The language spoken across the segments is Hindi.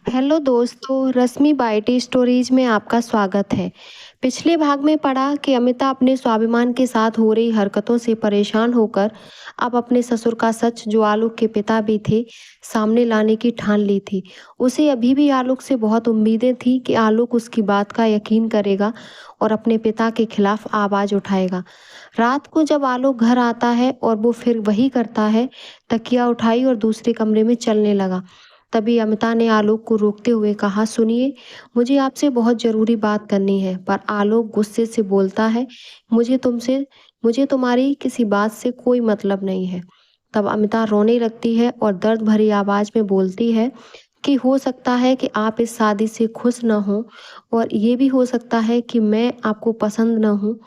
हेलो दोस्तों, रश्मि बाइटी स्टोरीज में आपका स्वागत है। पिछले भाग में पढ़ा कि अमिता अपने स्वाभिमान के साथ हो रही हरकतों से परेशान होकर अब अपने ससुर का सच, जो आलोक के पिता भी थे, सामने लाने की ठान ली थी। उसे अभी भी आलोक से बहुत उम्मीदें थी कि आलोक उसकी बात का यकीन करेगा और अपने पिता के खिलाफ आवाज उठाएगा। रात को जब आलोक घर आता है और वो फिर वही करता है, तकिया उठाई और दूसरे कमरे में चलने लगा। तभी अमिता ने आलोक को रोकते हुए कहा, सुनिए, मुझे आपसे बहुत ज़रूरी बात करनी है। पर आलोक गुस्से से बोलता है, मुझे तुम्हारी किसी बात से कोई मतलब नहीं है। तब अमिता रोने लगती है और दर्द भरी आवाज़ में बोलती है कि हो सकता है कि आप इस शादी से खुश न हो और ये भी हो सकता है कि मैं आपको पसंद न हूँ,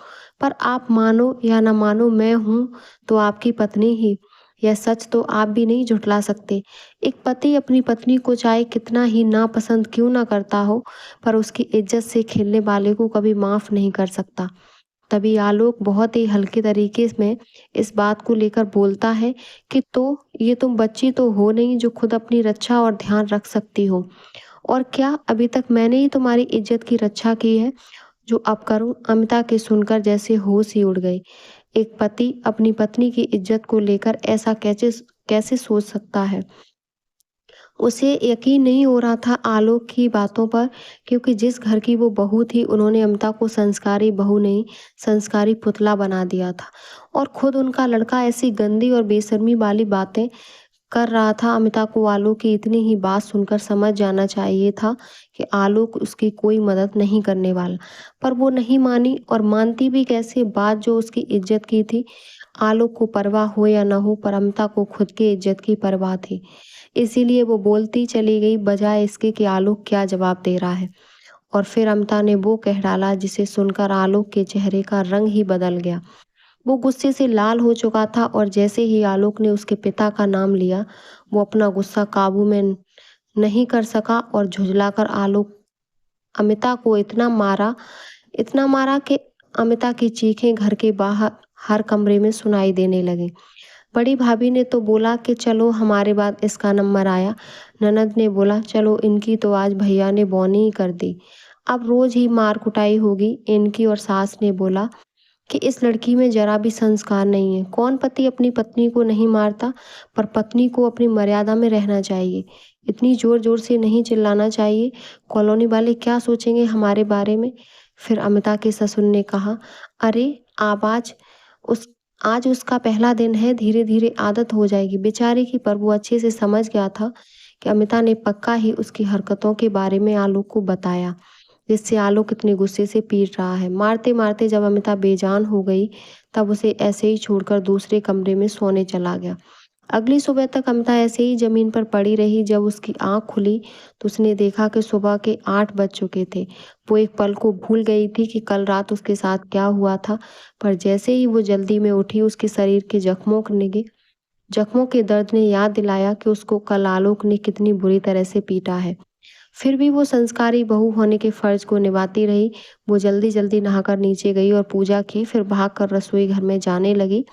पर आप मानो या ना मानो, मैं हूँ तो आपकी पत्नी ही। यह सच तो आप भी नहीं झुठला सकते। एक पति अपनी पत्नी को चाहे कितना ही नापसंद क्यों ना करता हो, पर उसकी इज्जत से खेलने वाले को कभी माफ नहीं कर सकता। तभी आलोक बहुत ही हल्के तरीके में इस बात को लेकर बोलता है कि तो ये तुम बच्ची तो हो नहीं जो खुद अपनी रक्षा और ध्यान रख सकती हो। और क्या अभी तक मैंने ही तुम्हारी इज्जत की रक्षा की है? जो अब करूं? अमिता के सुनकर जैसे होश ही उड़ गई। एक पति अपनी पत्नी की इज्जत को लेकर ऐसा कैसे कैसे सोच सकता है? उसे यकीन नहीं हो रहा था आलोक की बातों पर, क्योंकि जिस घर की वो बहू थी, उन्होंने अमिता को संस्कारी बहू नहीं, संस्कारी पुतला बना दिया था। और खुद उनका लड़का ऐसी गंदी और बेशर्मी वाली बातें कर रहा था। अमिता को आलोक की इतनी ही बात सुनकर समझ जाना चाहिए था कि आलोक उसकी कोई मदद नहीं करने वाला, पर वो नहीं मानी। और मानती भी कैसे? बात जो उसकी इज्जत की थी, आलोक को परवाह हो या ना हो, पर अमिता को खुद की इज्जत की परवाह थी। इसीलिए वो बोलती चली गई, बजाय इसके कि आलोक क्या जवाब दे रहा है। और फिर अमिता ने वो कह डाला जिसे सुनकर आलोक के चेहरे का रंग ही बदल गया। वो गुस्से से लाल हो चुका था और जैसे ही आलोक ने उसके पिता का नाम लिया, वो अपना गुस्सा काबू में नहीं कर सका और झुंझलाकर आलोक अमिता को इतना मारा कि अमिता की चीखें घर के बाहर हर कमरे में सुनाई देने लगी। बड़ी भाभी ने तो बोला कि चलो हमारे बाद इसका नंबर आया। ननद ने बोला, चलो इनकी तो आज भैया ने बौनी ही कर दी, अब रोज ही मार कुटाई होगी इनकी। और सास ने बोला कि इस लड़की में जरा भी संस्कार नहीं है। कौन पति अपनी पत्नी को नहीं मारता, पर पत्नी को अपनी मर्यादा में रहना चाहिए। इतनी जोर जोर से नहीं चिल्लाना चाहिए, कॉलोनी वाले क्या सोचेंगे हमारे बारे में। फिर अमिता के ससुर ने कहा, अरे आवाज उस आज उसका पहला दिन है, धीरे धीरे आदत हो जाएगी बेचारे की। पर वो अच्छे से समझ गया था कि अमिता ने पक्का ही उसकी हरकतों के बारे में आलोक को बताया, जिससे आलोक इतने गुस्से से पीट रहा है। मारते मारते जब अमिता बेजान हो गई, तब उसे ऐसे ही छोड़कर दूसरे कमरे में सोने चला गया। अगली सुबह तक अमिता ऐसे ही जमीन पर पड़ी रही। जब उसकी आंख खुली तो उसने देखा कि सुबह के 8 बज चुके थे। वो एक पल को भूल गई थी कि कल रात उसके साथ क्या हुआ था। पर जैसे ही वो जल्दी में उठी, उसके शरीर के जख्मों के दर्द ने याद दिलाया कि उसको कल आलोक ने कितनी बुरी तरह से पीटा है। फिर भी वो संस्कारी बहू होने के फर्ज को निभाती रही। वो जल्दी जल्दी नहाकर नीचे गई और पूजा की, फिर भागकर रसोई घर में जाने लगी।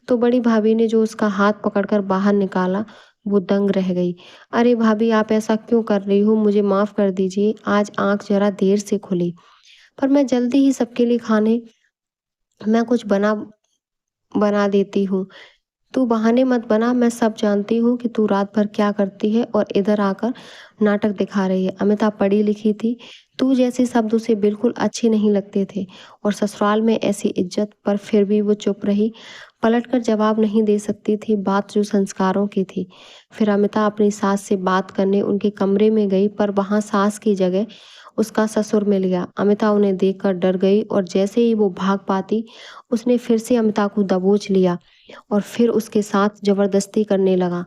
तो बड़ी भाभी ने जो उसका हाथ पकड़कर बाहर निकाला, वो दंग रह गई। अरे भाभी, आप ऐसा क्यों कर रही हो? मुझे माफ कर दीजिए, आज आंख जरा देर से खुली, पर मैं जल्दी ही सबके लिए खाने मैं कुछ बना बना देती हूँ। तू बहाने मत बना, मैं सब जानती हूँ कि तू रात भर क्या करती है और इधर आकर नाटक दिखा रही है। अमिता पढ़ी लिखी थी, तू जैसे शब्द उसे बिल्कुल अच्छे नहीं लगते थे, और ससुराल में ऐसी इज्जत। पर फिर भी वो चुप रही, पलटकर जवाब नहीं दे सकती थी, बात जो संस्कारों की थी। फिर अमिता अपनी सास से बात करने उनके कमरे में गई, पर वहां सास की जगह उसका ससुर मिल गया। अमिता उन्हें देखकर डर गई और जैसे ही वो भाग पाती, उसने फिर से अमिता को दबोच लिया और फिर उसके साथ जबरदस्ती करने लगा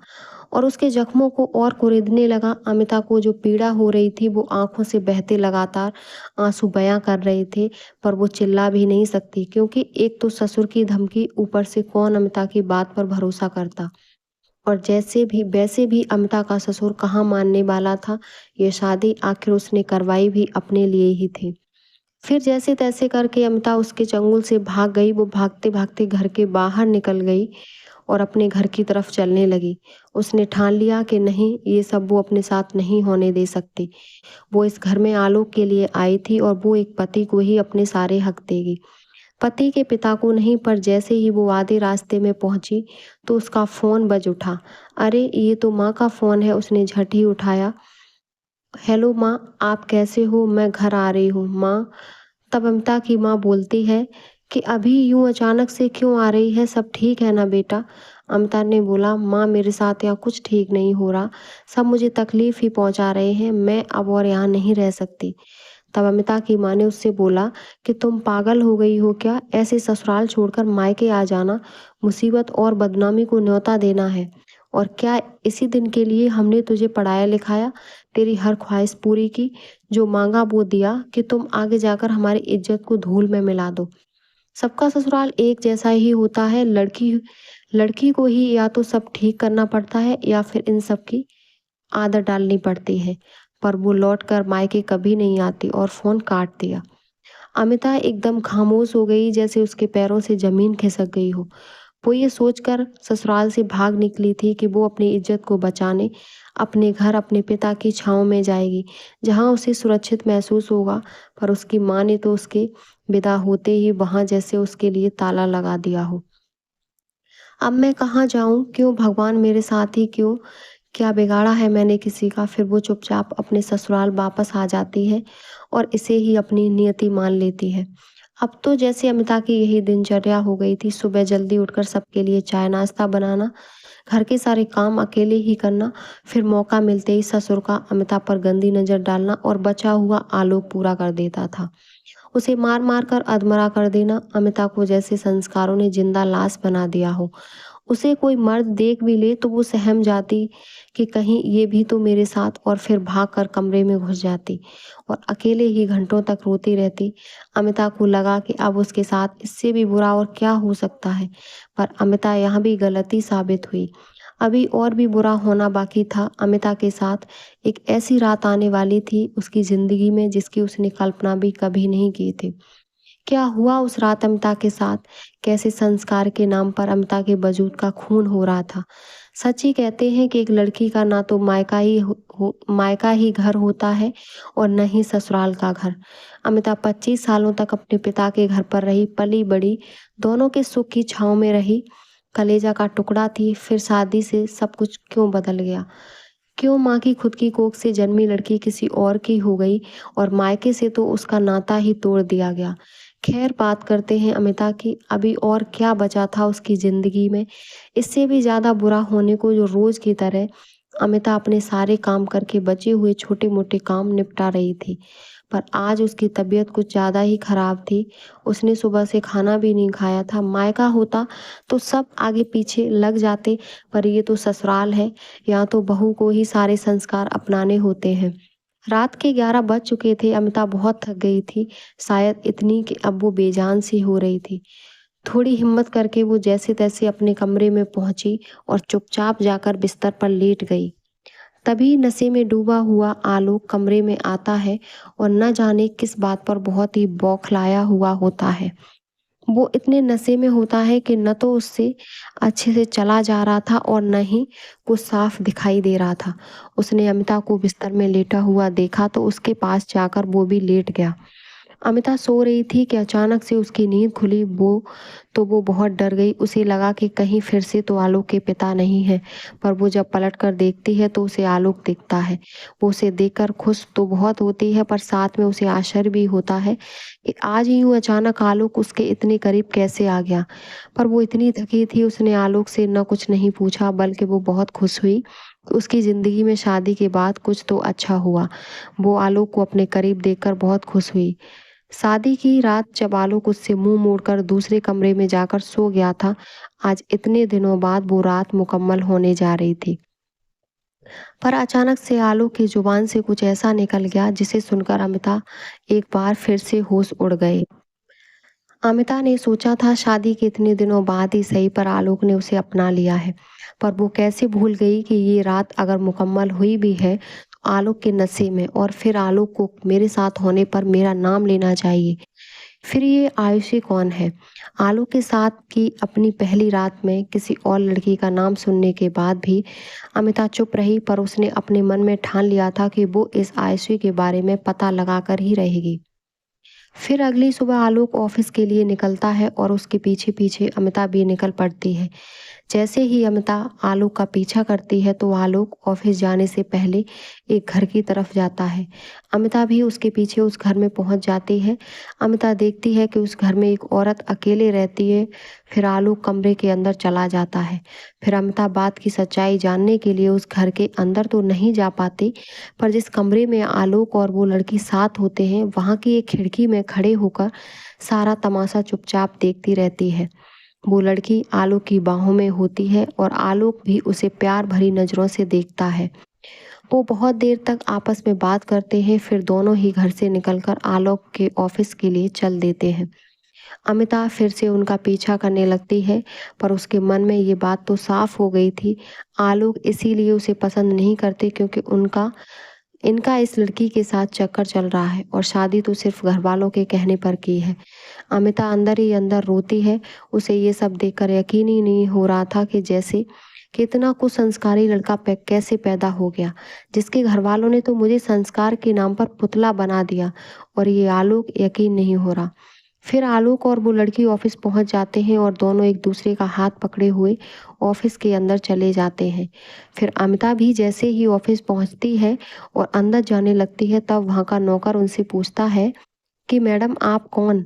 और उसके जख्मों को और कुरेदने लगा। अमिता को जो पीड़ा हो रही थी, वो आंखों से बहते लगातार आंसू बयां कर रहे थे, पर वो चिल्ला भी नहीं सकती, क्योंकि एक तो ससुर की धमकी, ऊपर से कौन अमिता की बात पर भरोसा करता। और जैसे भी वैसे भी अमिता का ससुर कहाँ मानने वाला था। ये शादी आखिर उसने करवाई भी अपने लिए ही थी। फिर जैसे तैसे करके अमिता उसके चंगुल से भाग गई। वो भागते भागते घर के बाहर निकल गई और अपने घर की तरफ चलने लगी। उसने ठान लिया कि नहीं, ये सब वो अपने साथ नहीं होने दे सकती। वो इस घर में आलोक के लिए आई थी और वो एक पति को ही अपने सारे हक देगी। पति के पिता को नहीं, पर जैसे ही वो आधे रास्ते में पहुंची तो उसका फोन बज उठा। अरे, ये तो माँ का फोन है। उसने झट ही उठाया। हेलो माँ, आप कैसे हो? मैं घर आ रही हूँ माँ। तब अमिता की माँ बोलती है कि अभी यूं अचानक से क्यों आ रही है? सब ठीक है ना बेटा? अमिता ने बोला, माँ मेरे साथ यहाँ कुछ ठीक नहीं हो रहा। सब मुझे तकलीफ ही पहुंचा रहे हैं। मैं अब और यहाँ नहीं रह सकती। तब अमिता की माँ ने उससे बोला कि तुम पागल हो गई हो क्या? ऐसे ससुराल छोड़कर मायके आ जाना मुसीबत और बदनामी को न्योता देना है। और क्या इसी दिन के लिए हमने तुझे पढ़ाया लिखाया, तेरी हर ख्वाहिश पूरी की, जो मांगा वो दिया कि तुम आगे जाकर हमारी इज्जत को धूल में मिला दो। सबका ससुराल एक जैसा ही होता है। लड़की लड़की को ही या तो सब ठीक करना पड़ता है या फिर इन सब की आदत डालनी पड़ती है। पर वो लौट कर मायके कभी नहीं आती और फोन काट दिया। अमिता एकदम खामोश हो गई, जैसे उसके पैरों से जमीन खिसक गई हो। वो ये सोचकर ससुराल से भाग निकली थी कि वो अपनी इज्जत को बचाने अपने घर, अपने पिता की छांव में जाएगी, जहां उसे सुरक्षित महसूस होगा। पर उसकी माँ ने तो उसके विदा होते ही वहां जैसे उसके लिए ताला लगा दिया हो। अब मैं कहाँ जाऊं? क्यों भगवान मेरे साथ ही क्यों? क्या बिगाड़ा है मैंने किसी का? फिर वो चुपचाप अपने ससुराल वापस आ जाती है और इसे ही अपनी नियति मान लेती है। अब तो जैसे अमिता की यही दिनचर्या हो गई थी। सुबह जल्दी उठकर सबके लिए चाय नाश्ता बनाना, घर के सारे काम अकेले ही करना, फिर मौका मिलते ही ससुर का अमिता पर गंदी नजर डालना और बचा हुआ आलोक पूरा कर देता था। उसे मार मार कर अधमरा कर देना। अमिता को जैसे संस्कारों ने जिंदा लाश बना दिया हो। उसे कोई मर्द देख भी ले तो वो सहम जाती कि कहीं ये भी तो मेरे साथ, और फिर भाग कर कमरे में घुस जाती और अकेले ही घंटों तक रोती रहती। अमिता को लगा कि अब उसके साथ इससे भी बुरा और क्या हो सकता है। पर अमिता यहाँ भी गलती साबित हुई। अभी और भी बुरा होना बाकी था। अमिता के साथ एक ऐसी रात आने वाली थी उसकी जिंदगी में जिसकी उसने कल्पना भी कभी नहीं की थी। क्या हुआ उस रात अमिता के साथ? कैसे संस्कार के नाम पर अमिता के वजूद का खून हो रहा था? सच ही कहते हैं कि एक लड़की का ना तो मायका ही घर होता है और न ही ससुराल का घर। अमिता 25 सालों तक अपने पिता के घर पर रही, पली बड़ी, दोनों के सुख की छांव में रही, कलेजा का टुकड़ा थी। फिर शादी से सब कुछ क्यों बदल गया? क्यों माँ की खुद की कोख से जन्मी लड़की किसी और की हो गई और मायके से तो उसका नाता ही तोड़ दिया गया? खैर, बात करते हैं अमिता की। अभी और क्या बचा था उसकी जिंदगी में? इससे भी ज्यादा बुरा होने को, जो रोज की तरह अमिता अपने सारे काम करके बचे हुए छोटे मोटे काम निपटा रही थी। पर आज उसकी तबीयत कुछ ज़्यादा ही खराब थी। उसने सुबह से खाना भी नहीं खाया था। मायका होता तो सब आगे पीछे लग जाते, पर ये तो ससुराल है। यहाँ तो बहू को ही सारे संस्कार अपनाने होते हैं। रात के 11 बज चुके थे। अमिता बहुत थक गई थी, शायद इतनी कि अब वो बेजान सी हो रही थी। थोड़ी हिम्मत करके वो जैसे तैसे अपने कमरे में पहुंची और चुपचाप जाकर बिस्तर पर लेट गई। तभी नशे में डूबा हुआ आलोक कमरे में आता है और न जाने किस बात पर बहुत ही बौखलाया हुआ होता है। वो इतने नशे में होता है कि न तो उससे अच्छे से चला जा रहा था और न ही कुछ साफ दिखाई दे रहा था। उसने अमिता को बिस्तर में लेटा हुआ देखा तो उसके पास जाकर वो भी लेट गया। अमिता सो रही थी कि अचानक से उसकी नींद खुली। वो बहुत डर गई। उसे लगा कि कहीं फिर से तो आलोक के पिता नहीं है। पर वो जब पलट कर देखती है तो उसे आलोक दिखता है। वो उसे देखकर खुश तो बहुत होती है, पर साथ में उसे आश्चर्य भी होता है कि आज यूं अचानक आलोक उसके इतने करीब कैसे आ गया। पर वो इतनी थकी थी, उसने आलोक से न कुछ नहीं पूछा, बल्कि वो बहुत खुश हुई कि उसकी जिंदगी में शादी के बाद कुछ तो अच्छा हुआ। वो आलोक को अपने करीब देखकर बहुत खुश हुई। शादी की रात जब आलोक उससे मुंह मोड़कर दूसरे कमरे में जाकर सो गया था, आज इतने दिनों बाद वो रात मुकम्मल होने जा रही थी। पर अचानक से आलोक की जुबान से कुछ ऐसा निकल गया जिसे सुनकर अमिता एक बार फिर से होश उड़ गए। अमिता ने सोचा था शादी के इतने दिनों बाद ही सही, पर आलोक ने उसे अपना लिया है। पर वो कैसे भूल गई कि ये रात अगर मुकम्मल हुई भी है तो आलोक के नशे में, और फिर आलोक को मेरे साथ होने पर मेरा नाम लेना चाहिए। फिर ये आयुषी कौन है? आलोक के साथ की अपनी पहली रात में किसी और लड़की का नाम सुनने के बाद भी अमिता चुप रही, पर उसने अपने मन में ठान लिया था कि वो इस आयुषी के बारे में पता लगाकर ही रहेगी। फिर अगली सुबह आलोक ऑफिस के लिए निकलता है और उसके पीछे पीछे अमिता भी निकल पड़ती है। जैसे ही अमिता आलोक का पीछा करती है तो आलोक ऑफिस जाने से पहले एक घर की तरफ जाता है। अमिता भी उसके पीछे उस घर में पहुंच जाती है। अमिता देखती है कि उस घर में एक औरत अकेले रहती है। फिर आलोक कमरे के अंदर चला जाता है। फिर अमिता बात की सच्चाई जानने के लिए उस घर के अंदर तो नहीं जा पाती, पर जिस कमरे में आलोक और वो लड़की साथ होते हैं वहां की एक खिड़की में खड़े होकर सारा तमाशा चुपचाप देखती रहती है। वो लड़की आलोक की बाहों में होती है और आलोक भी उसे प्यार भरी नजरों से देखता है। वो बहुत देर तक आपस में बात करते हैं, फिर दोनों ही घर से निकलकर आलोक के ऑफिस के लिए चल देते हैं। अमिता फिर से उनका पीछा करने लगती है, पर उसके मन में ये बात तो साफ हो गई थी, आलोक इसीलिए उसे पसंद नहीं करते क्योंकि उनका इनका इस लड़की के साथ चक्कर चल रहा है और शादी तो सिर्फ घर वालों के कहने पर की है। अमिता अंदर ही अंदर रोती है। उसे ये सब देखकर यकीन ही नहीं हो रहा था कि जैसे कितना कुछ संस्कारी लड़का कैसे पैदा हो गया, जिसके घर वालों ने तो मुझे संस्कार के नाम पर पुतला बना दिया, और ये आलोक यकीन नहीं हो रहा। फिर आलोक और वो लड़की ऑफिस पहुंच जाते हैं और दोनों एक दूसरे का हाथ पकड़े हुए ऑफिस के अंदर चले जाते हैं। फिर अमिता भी जैसे ही ऑफिस पहुंचती है और अंदर जाने लगती है तब वहां का नौकर उनसे पूछता है कि मैडम आप कौन?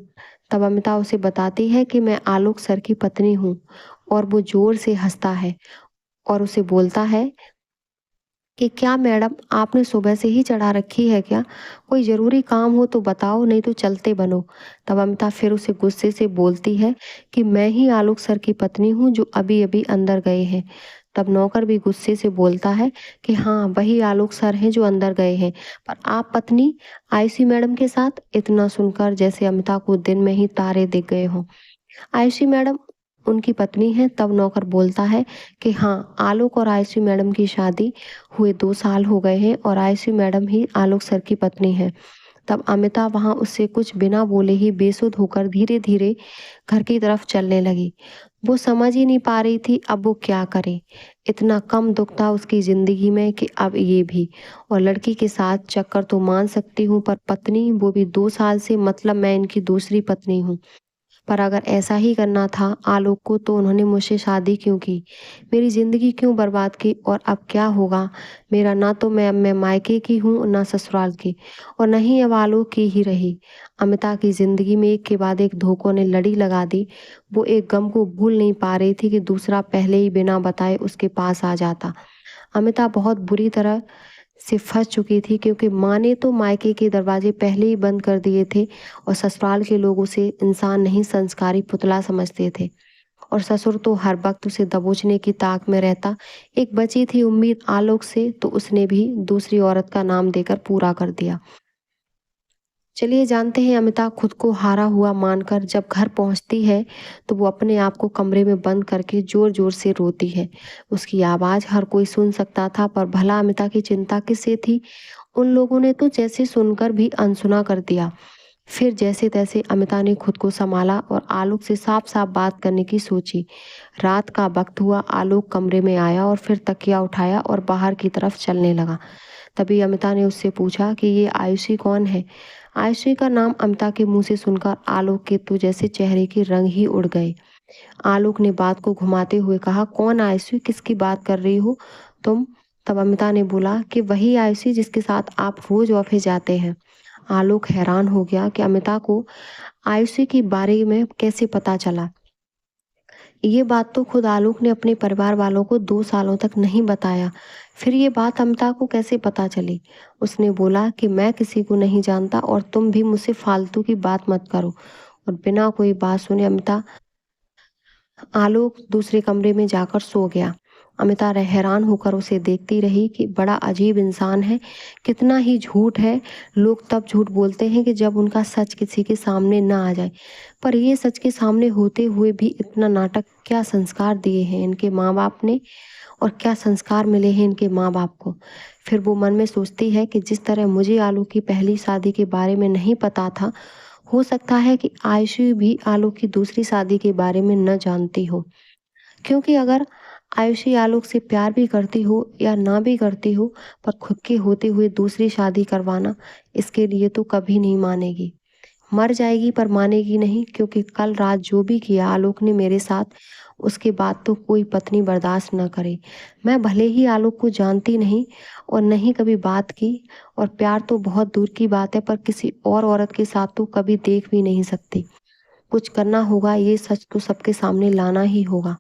तब अमिता उसे बताती है कि मैं आलोक सर की पत्नी हूँ, और वो जोर से हंसता है और उसे बोलता है कि क्या मैडम आपने सुबह से ही चढ़ा रखी है क्या? कोई ज़रूरी काम हो तो बताओ, नहीं तो चलते बनो। तब अमिता फिर उसे गुस्से से बोलती है कि मैं ही आलोक सर की पत्नी हूँ जो अभी अभी अंदर गए हैं। तब नौकर भी गुस्से से बोलता है कि हाँ वही आलोक सर हैं जो अंदर गए हैं, पर आप पत्नी आयुषी मैडम के साथ। इतना सुनकर जैसे अमिता को दिन में ही तारे दिख गए हों। आयुषी मैडम उनकी पत्नी है। तब नौकर बोलता है कि हाँ आलोक और आयुषी मैडम की शादी हुए 2 साल हो गए हैं और आयुषी मैडम ही आलोक सर की पत्नी है। तब अमिता वहां उससे कुछ बिना बोले ही बेसुध होकर धीरे धीरे घर की तरफ चलने लगी। वो समझ ही नहीं पा रही थी अब वो क्या करे। इतना कम दुख था उसकी जिंदगी में कि अब ये भी, और लड़की के साथ चक्कर तो मान सकती हूँ पर पत्नी, वो भी 2 साल से, मतलब मैं इनकी दूसरी पत्नी हूँ। पर अगर ऐसा ही करना था आलोक को तो उन्होंने मुझसे शादी क्यों की? मेरी ज़िंदगी क्यों बर्बाद की? और अब क्या होगा मेरा? ना तो मैं मायके की हूँ ना ससुराल की, और न ही अब आलोक की ही रही। अमिता की ज़िंदगी में एक के बाद एक धोखों ने लड़ी लगा दी। वो एक गम को भूल नहीं पा रही थी कि दूसरा पहले ही बिना बताए उसके पास आ जाता। अमिता बहुत बुरी तरह से फंस चुकी थी क्योंकि माँ ने तो मायके के दरवाजे पहले ही बंद कर दिए थे, और ससुराल के लोग उसे इंसान नहीं संस्कारी पुतला समझते थे, और ससुर तो हर वक्त उसे दबोचने की ताक में रहता। एक बची थी उम्मीद आलोक से, तो उसने भी दूसरी औरत का नाम देकर पूरा कर दिया। चलिए जानते हैं अमिता खुद को हारा हुआ मानकर जब घर पहुंचती है तो वो अपने आप को कमरे में बंद करके जोर जोर से रोती है। उसकी आवाज हर कोई सुन सकता था, पर भला अमिता की चिंता किससे थी? उन लोगों ने तो जैसे सुनकर भी अनसुना कर दिया। फिर जैसे तैसे अमिता ने खुद को संभाला और आलोक से साफ साफ बात करने की सोची। रात का वक्त हुआ, आलोक कमरे में आया और फिर तकिया उठाया और बाहर की तरफ चलने लगा। तभी अमिता ने उससे पूछा कि ये आयुषी कौन है? आयुषी का नाम अमिता के मुंह से सुनकर आलोक के तो जैसे चेहरे के रंग ही उड़ गए। आलोक ने बात को घुमाते हुए कहा, कौन आयुषी? किसकी बात कर रही हो तुम? तब अमिता ने बोला कि वही आयुषी जिसके साथ आप रोज ऑफिस जाते हैं। आलोक हैरान हो गया कि अमिता को आयुषी के बारे में कैसे पता चला। ये बात तो खुद आलोक ने अपने परिवार वालों को 2 सालों तक नहीं बताया। फिर ये बात अमिता को कैसे पता चली? उसने बोला कि मैं किसी को नहीं जानता और तुम भी मुझसे फालतू की बात मत करो। और बिना कोई बात सुने अमिता आलोक दूसरे कमरे में जाकर सो गया। अमिता हैरान होकर उसे देखती रही कि बड़ा अजीब इंसान है, कितना ही झूठ है। लोग तब झूठ बोलते हैं कि जब उनका सच किसी के सामने ना आ जाए, पर ये सच के सामने होते हुए भी इतना नाटक। क्या संस्कार दिए हैं इनके माँ बाप ने, और क्या संस्कार मिले हैं इनके माँ बाप को। फिर वो मन में सोचती है कि जिस तरह मुझे आलू की पहली शादी के बारे में नहीं पता था, हो सकता है कि आयुषी भी आलोक की दूसरी शादी के बारे में न जानती हो, क्योंकि अगर आयुषी आलोक से प्यार भी करती हो या ना भी करती हो, पर खुद के होते हुए दूसरी शादी करवाना इसके लिए तो कभी नहीं मानेगी। मर जाएगी पर मानेगी नहीं, क्योंकि कल रात जो भी किया आलोक ने मेरे साथ, उसके बाद तो कोई पत्नी बर्दाश्त न करे। मैं भले ही आलोक को जानती नहीं और नहीं कभी बात की, और प्यार तो बहुत दूर की बात है, पर किसी और औरत के साथ तो कभी देख भी नहीं सकती। कुछ करना होगा, ये सच तो सबके सामने लाना ही होगा।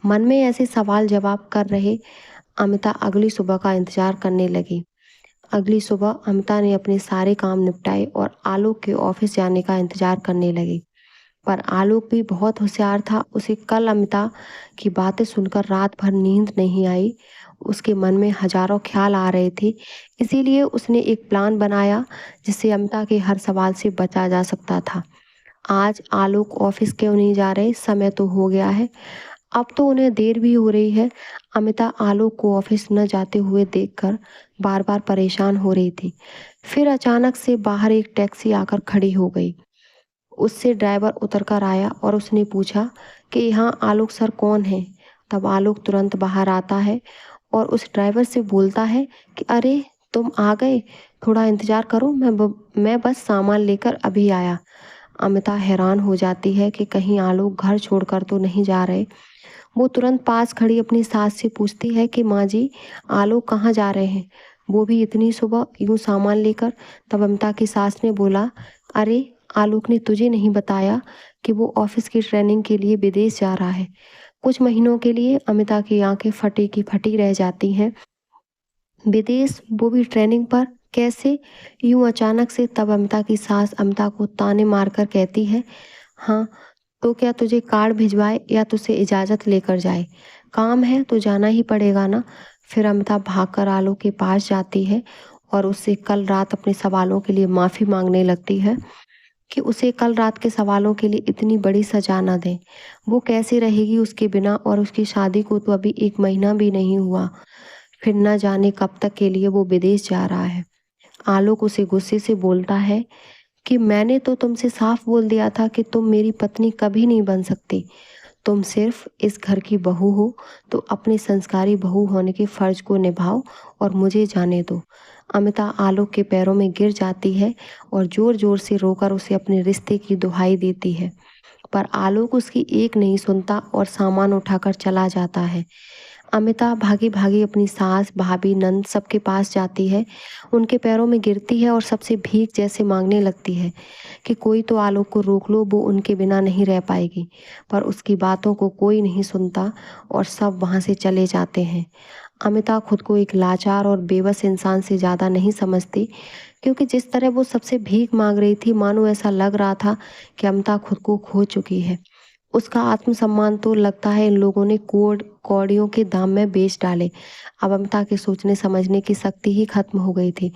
मन में ऐसे सवाल जवाब कर रहे अमिता अगली सुबह का इंतजार करने लगी। अगली सुबह अमिता ने अपने सारे काम निपटाए और आलोक के ऑफिस जाने का इंतजार करने लगी। पर आलोक भी बहुत होशियार था। उसे कल अमिता की बातें सुनकर रात भर नींद नहीं आई। उसके मन में हजारों ख्याल आ रहे थे। इसीलिए उसने एक प्लान बनाया जिससे अमिता के हर सवाल से बचा जा सकता था। आज आलोक ऑफिस क्यों नहीं जा रहे? समय तो हो गया है। अब तो उन्हें देर भी हो रही है। अमिता आलोक को ऑफिस न जाते हुए देखकर बार बार परेशान हो रही थी। फिर अचानक से बाहर एक टैक्सी आकर खड़ी हो गई। उससे ड्राइवर उतरकर आया और उसने पूछा कि यहाँ आलोक सर कौन है। तब आलोक तुरंत बाहर आता है और उस ड्राइवर से बोलता है कि अरे तुम आ गए, थोड़ा इंतजार करो, मैं बस सामान लेकर अभी आया। अमिता हैरान हो जाती है कि कहीं आलोक घर छोड़कर तो नहीं जा रहे। वो तुरंत पास खड़ी अपनी सास से पूछती है कि माँ जी, आलोक कहाँ जा रहे हैं, वो भी इतनी सुबह यूं सामान लेकर। तब अमिता की सास ने बोला, अरे आलोक ने तुझे नहीं बताया कि वो ऑफिस की ट्रेनिंग के लिए विदेश जा रहा है कुछ महीनों के लिए। अमिता की आंखें फटी की फटी रह जाती हैं। विदेश, वो भी ट्रेनिंग पर? कैसे? यूं अचानक से? तब अमिता की सास अमिता को ताने मारकर कहती है, हाँ तो क्या तुझे कार्ड भिजवाए या तुझसे इजाज़त लेकर जाए? काम है तो जाना ही पड़ेगा ना। फिर अमिता भागकर आलोक के पास जाती है और उससे कल रात अपने सवालों के लिए माफ़ी मांगने लगती है कि उसे कल रात के सवालों के लिए इतनी बड़ी सजा ना दें। वो कैसे रहेगी उसके बिना, और उसकी शादी को तो अभी 1 महीना भी नहीं हुआ। फिर न जाने कब तक के लिए वो विदेश जा रहा है। आलोक उसे गुस्से से बोलता है कि मैंने तो तुमसे साफ बोल दिया था कि तुम मेरी पत्नी कभी नहीं बन सकती। तुम सिर्फ इस घर की बहू हो, तो अपने संस्कारी बहू होने के फर्ज को निभाओ और मुझे जाने दो। अमिता आलोक के पैरों में गिर जाती है और जोर जोर से रोकर उसे अपने रिश्ते की दुहाई देती है। पर आलोक उसकी एक नहीं सुनता और सामान उठाकर चला जाता है। अमिता भागी भागी अपनी सास, भाभी, नंद सबके पास जाती है। उनके पैरों में गिरती है और सबसे भीख जैसे मांगने लगती है कि कोई तो आलोक को रोक लो, वो उनके बिना नहीं रह पाएगी। पर उसकी बातों को कोई नहीं सुनता और सब वहाँ से चले जाते हैं। अमिता खुद को एक लाचार और बेबस इंसान से ज़्यादा नहीं समझती, क्योंकि जिस तरह वो सबसे भीख मांग रही थी, मानो ऐसा लग रहा था कि अमिता खुद को खो चुकी है। उसका आत्मसम्मान तो लगता है इन लोगों ने कौड़ियों के दाम में बेच डाले। अब अमिता के सोचने समझने की शक्ति ही खत्म हो गई थी।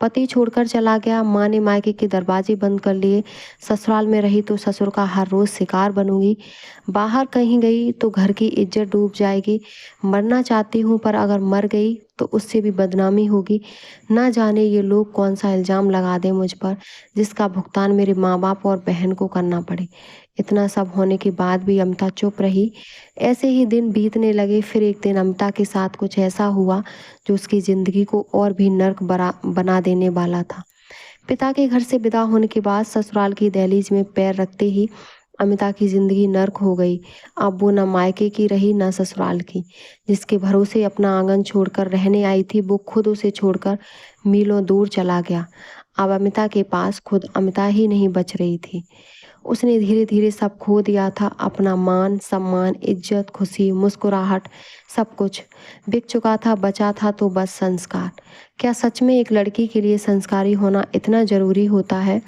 पति छोड़कर चला गया, माँ ने मायके के दरवाजे बंद कर लिए। ससुराल में रही तो ससुर का हर रोज शिकार बनूंगी। बाहर कहीं गई तो घर की इज्जत डूब जाएगी। मरना चाहती हूँ, पर अगर मर गई तो उससे भी बदनामी होगी। ना जाने ये लोग कौन सा इल्ज़ाम लगा दें मुझ पर, जिसका भुगतान मेरे माँ बाप और बहन को करना पड़े। इतना सब होने के बाद भी अमिता चुप रही। ऐसे ही दिन बीतने लगे। फिर एक दिन अमिता के साथ कुछ ऐसा हुआ जो उसकी ज़िंदगी को और भी नर्क बना देने वाला था। पिता के घर से विदा होने के बाद ससुराल की दहलीज में पैर रखते ही अमिता की ज़िंदगी नर्क हो गई। अब वो न मायके की रही न ससुराल की। जिसके भरोसे अपना आंगन छोड़कर रहने आई थी, वो खुद उसे छोड़कर मीलों दूर चला गया। अब अमिता के पास खुद अमिता ही नहीं बच रही थी। उसने धीरे धीरे सब खो दिया था। अपना मान सम्मान, इज्जत, खुशी, मुस्कुराहट, सब कुछ बिक चुका था। बचा था तो बस संस्कार। क्या सच में एक लड़की के लिए संस्कारी होना इतना ज़रूरी होता है,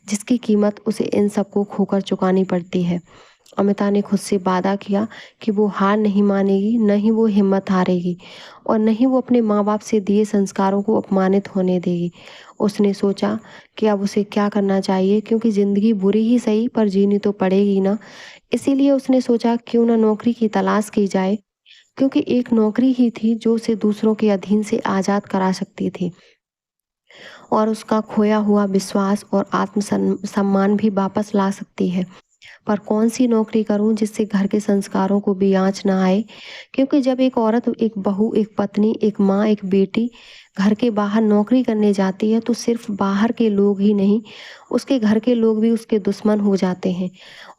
जिसकी कीमत उसे इन सबको खोकर चुकानी पड़ती है? अमिता ने खुद से वादा किया कि वो हार नहीं मानेगी, न ही वो हिम्मत हारेगी, और न ही वो अपने माँ बाप से दिए संस्कारों को अपमानित होने देगी। उसने सोचा कि अब उसे क्या करना चाहिए, क्योंकि ज़िंदगी बुरी ही सही पर जीनी तो पड़ेगी ना। इसीलिए उसने सोचा क्यों ना नौकरी की तलाश की जाए, क्योंकि एक नौकरी ही थी जो उसे दूसरों के अधीन से आज़ाद करा सकती थी। और उसका खोया हुआ विश्वास और सम्मान भी वापस ला सकती है। पर कौन सी नौकरी करूं जिससे घर के संस्कारों को भी आँच ना आए? क्योंकि जब एक औरत, एक बहू, एक पत्नी, एक माँ, एक बेटी घर के बाहर नौकरी करने जाती है तो सिर्फ बाहर के लोग ही नहीं, उसके घर के लोग भी उसके दुश्मन हो जाते हैं।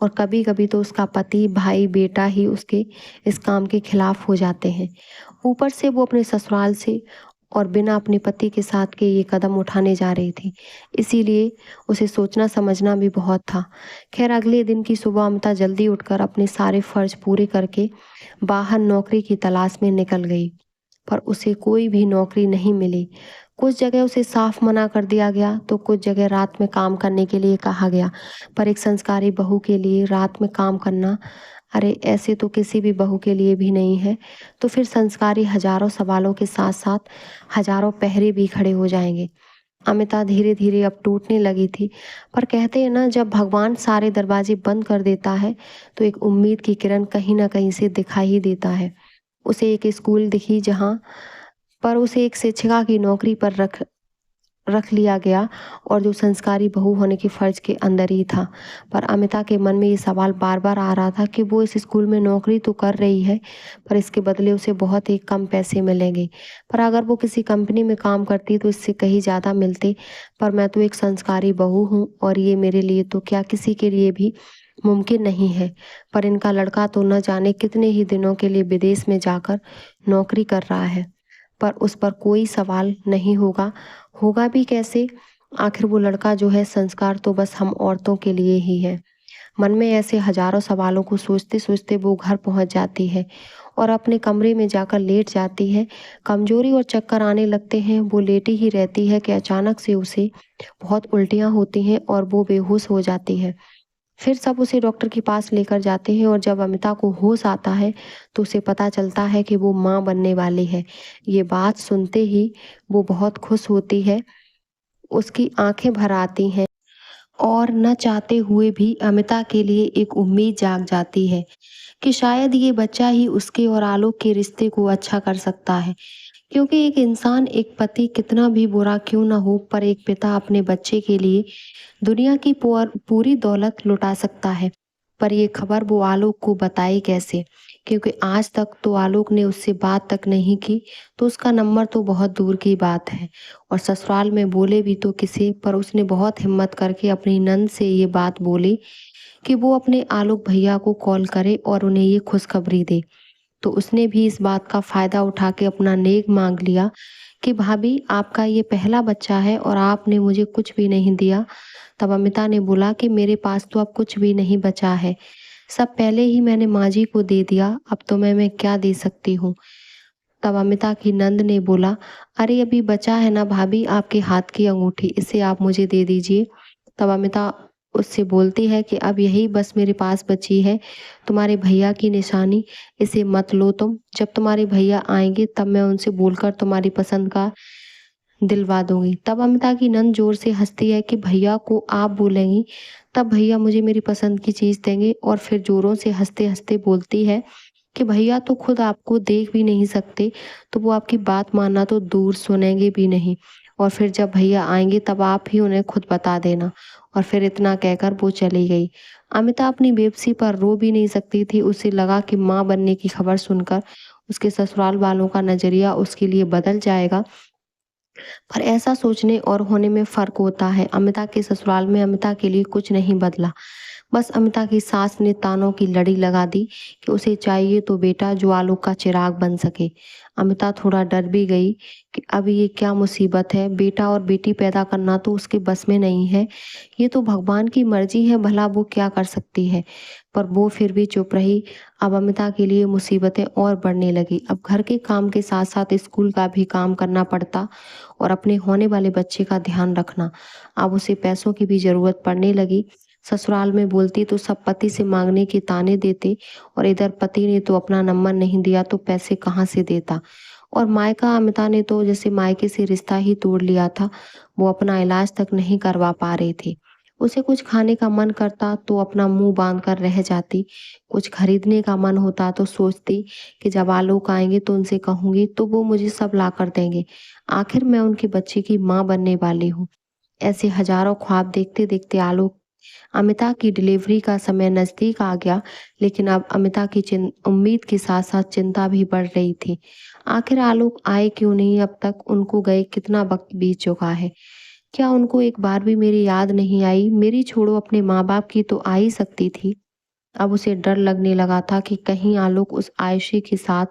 और कभी-कभी तो उसका पति, भाई, बेटा ही उसके इस काम के खिलाफ हो जाते हैं। ऊपर से वो अपने ससुराल से और बिना अपने पति के साथ के ये कदम उठाने जा रही थी। इसीलिए उसे सोचना समझना भी बहुत था। खैर, अगले दिन की सुबह अमिता जल्दी उठकर अपने सारे फर्ज पूरे करके बाहर नौकरी की तलाश में निकल गई। पर उसे कोई भी नौकरी नहीं मिली। कुछ जगह उसे साफ मना कर दिया गया तो कुछ जगह रात में काम करने के लिए कहा गया। पर एक संस्कारी बहू के लिए रात में काम करना, अरे ऐसे तो किसी भी बहू के लिए भी नहीं है। तो फिर संस्कारी हजारों सवालों के साथ साथ हजारों पहरे भी खड़े हो जाएंगे। अमिता धीरे धीरे अब टूटने लगी थी। पर कहते हैं ना, जब भगवान सारे दरवाजे बंद कर देता है तो एक उम्मीद की किरण कहीं ना कहीं से दिखाई ही देता है। उसे एक स्कूल दिखी जहाँ पर उसे एक शिक्षिका की नौकरी पर रख रख लिया गया, और जो संस्कारी बहू होने के फर्ज के अंदर ही था। पर अमिता के मन में ये सवाल बार बार आ रहा था कि वो इस स्कूल में नौकरी तो कर रही है, पर इसके बदले उसे बहुत ही कम पैसे मिलेंगे। पर अगर वो किसी कंपनी में काम करती तो इससे कहीं ज़्यादा मिलते। पर मैं तो एक संस्कारी बहू हूँ और ये मेरे लिए तो क्या किसी के लिए भी मुमकिन नहीं है। पर इनका लड़का तो न जाने कितने ही दिनों के लिए विदेश में जाकर नौकरी कर रहा है, पर उस पर कोई सवाल नहीं होगा। होगा भी कैसे? आखिर वो लड़का जो है, संस्कार तो बस हम औरतों के लिए ही है। मन में ऐसे हजारों सवालों को सोचते सोचते वो घर पहुंच जाती है और अपने कमरे में जाकर लेट जाती है। कमजोरी और चक्कर आने लगते हैं। वो लेटी ही रहती है कि अचानक से उसे बहुत उल्टियां होती हैं और वो बेहोश हो जाती है। फिर सब उसे डॉक्टर के पास लेकर जाते हैं और जब अमिता को होश आता है तो उसे पता चलता है कि वो माँ बनने वाली है। ये बात सुनते ही वो बहुत खुश होती है। उसकी आंखें भर आती हैं और न चाहते हुए भी अमिता के लिए एक उम्मीद जाग जाती है कि शायद ये बच्चा ही उसके और आलोक के रिश्ते को अच्छा कर सकता है। क्योंकि एक इंसान, एक पति कितना भी बुरा क्यों ना हो, पर एक पिता अपने बच्चे के लिए दुनिया की पूरी दौलत लुटा सकता है। पर ये खबर वो आलोक को बताई कैसे? क्योंकि आज तक तो आलोक ने उससे बात तक नहीं की, तो उसका नंबर तो बहुत दूर की बात है। और ससुराल में बोले भी तो किसे, पर उसने बहुत हिम्मत करके अपनी नंद से ये बात बोली कि वो अपने आलोक भैया को कॉल करे और उन्हें ये खुशखबरी दे। तो उसने भी इस बात का फायदा उठा के अपना नेक मांग लिया कि भाभी, आपका ये पहला बच्चा है और आपने मुझे कुछ भी नहीं दिया। तब अमिता ने बोला कि मेरे पास तो अब कुछ भी नहीं बचा है, सब पहले ही मैंने माँ जी को दे दिया, अब तो मैं क्या दे सकती हूँ। तब अमिता की नंद ने बोला, अरे अभी बचा है ना भाभी आपके हाथ की अंगूठी, इसे आप मुझे दे दीजिए। तब अमिता उससे बोलती है कि अब यही बस मेरे पास बची है, तुम्हारे भैया की निशानी, इसे मत लो तुम। जब तुम्हारे भैया आएंगे तब मैं उनसे बोलकर तुम्हारी पसंद का दिलवा दूंगी। तब अमिता की नंद जोर से हंसती है कि भैया को आप बोलेंगी तब भैया मुझे मेरी पसंद की चीज देंगे, और फिर जोरों से हंसते हंसते बोलती है कि भैया तो खुद आपको देख भी नहीं सकते, तो वो आपकी बात मानना तो दूर सुनेंगे भी नहीं। और फिर जब भैया आएंगे तब आप ही उन्हें खुद बता देना। और फिर इतना कहकर वो चली गई। अमिता अपनी बेबसी पर रो भी नहीं सकती थी। उसे लगा कि माँ बनने की खबर सुनकर उसके ससुराल वालों का नजरिया उसके लिए बदल जाएगा। पर ऐसा सोचने और होने में फर्क होता है। अमिता के ससुराल में अमिता के लिए कुछ नहीं बदला। बस अमिता की सास ने तानों की लड़ी लगा दी कि उसे चाहिए तो बेटा जो आलोक का चिराग बन सके। अमिता थोड़ा डर भी गई कि अब ये क्या मुसीबत है, बेटा और बेटी पैदा करना तो उसके बस में नहीं है, ये तो भगवान की मर्जी है, भला वो क्या कर सकती है। पर वो फिर भी चुप रही। अब अमिता के लिए मुसीबतें और बढ़ने लगी। अब घर के काम के साथ साथ स्कूल का भी काम करना पड़ता और अपने होने वाले बच्चे का ध्यान रखना। अब उसे पैसों की भी जरूरत पड़ने लगी। ससुराल में बोलती तो सब पति से मांगने के ताने देते, और इधर पति ने तो अपना नंबर नहीं दिया तो पैसे कहाँ से देता। और मायका अमिता ने तो जैसे मायके से रिश्ता ही तोड़ लिया था, वो अपना इलाज तक नहीं करवा पा रहे थे। उसे कुछ खाने का मन करता तो अपना मुँह बाँध कर रह जाती, कुछ खरीदने का मन होता तो सोचती कि जब आलोक आएँगे तो उनसे कहूँगी तो वो मुझे सब लाकर देंगे। आखिर मैं उनके बच्चे की माँ बनने वाली हूँ। ऐसे हज़ारों ख्वाब देखते-देखते आलोक अमिता की डिलीवरी का समय नज़दीक आ गया, लेकिन अब अमिता की उम्मीद के साथ-साथ चिंता भी बढ़ रही थी। आखिर आलोक आए क्यों नहीं अब तक? उनको गए कितना वक़्त बीत चुका है? क्या उनको एक बार भी मेरी याद नहीं आई? मेरी छोड़ो अपने माँ-बाप की तो आ ही सकती थी। अब उसे डर लगने लगा था कि कहीं आलोक उस आयशी के साथ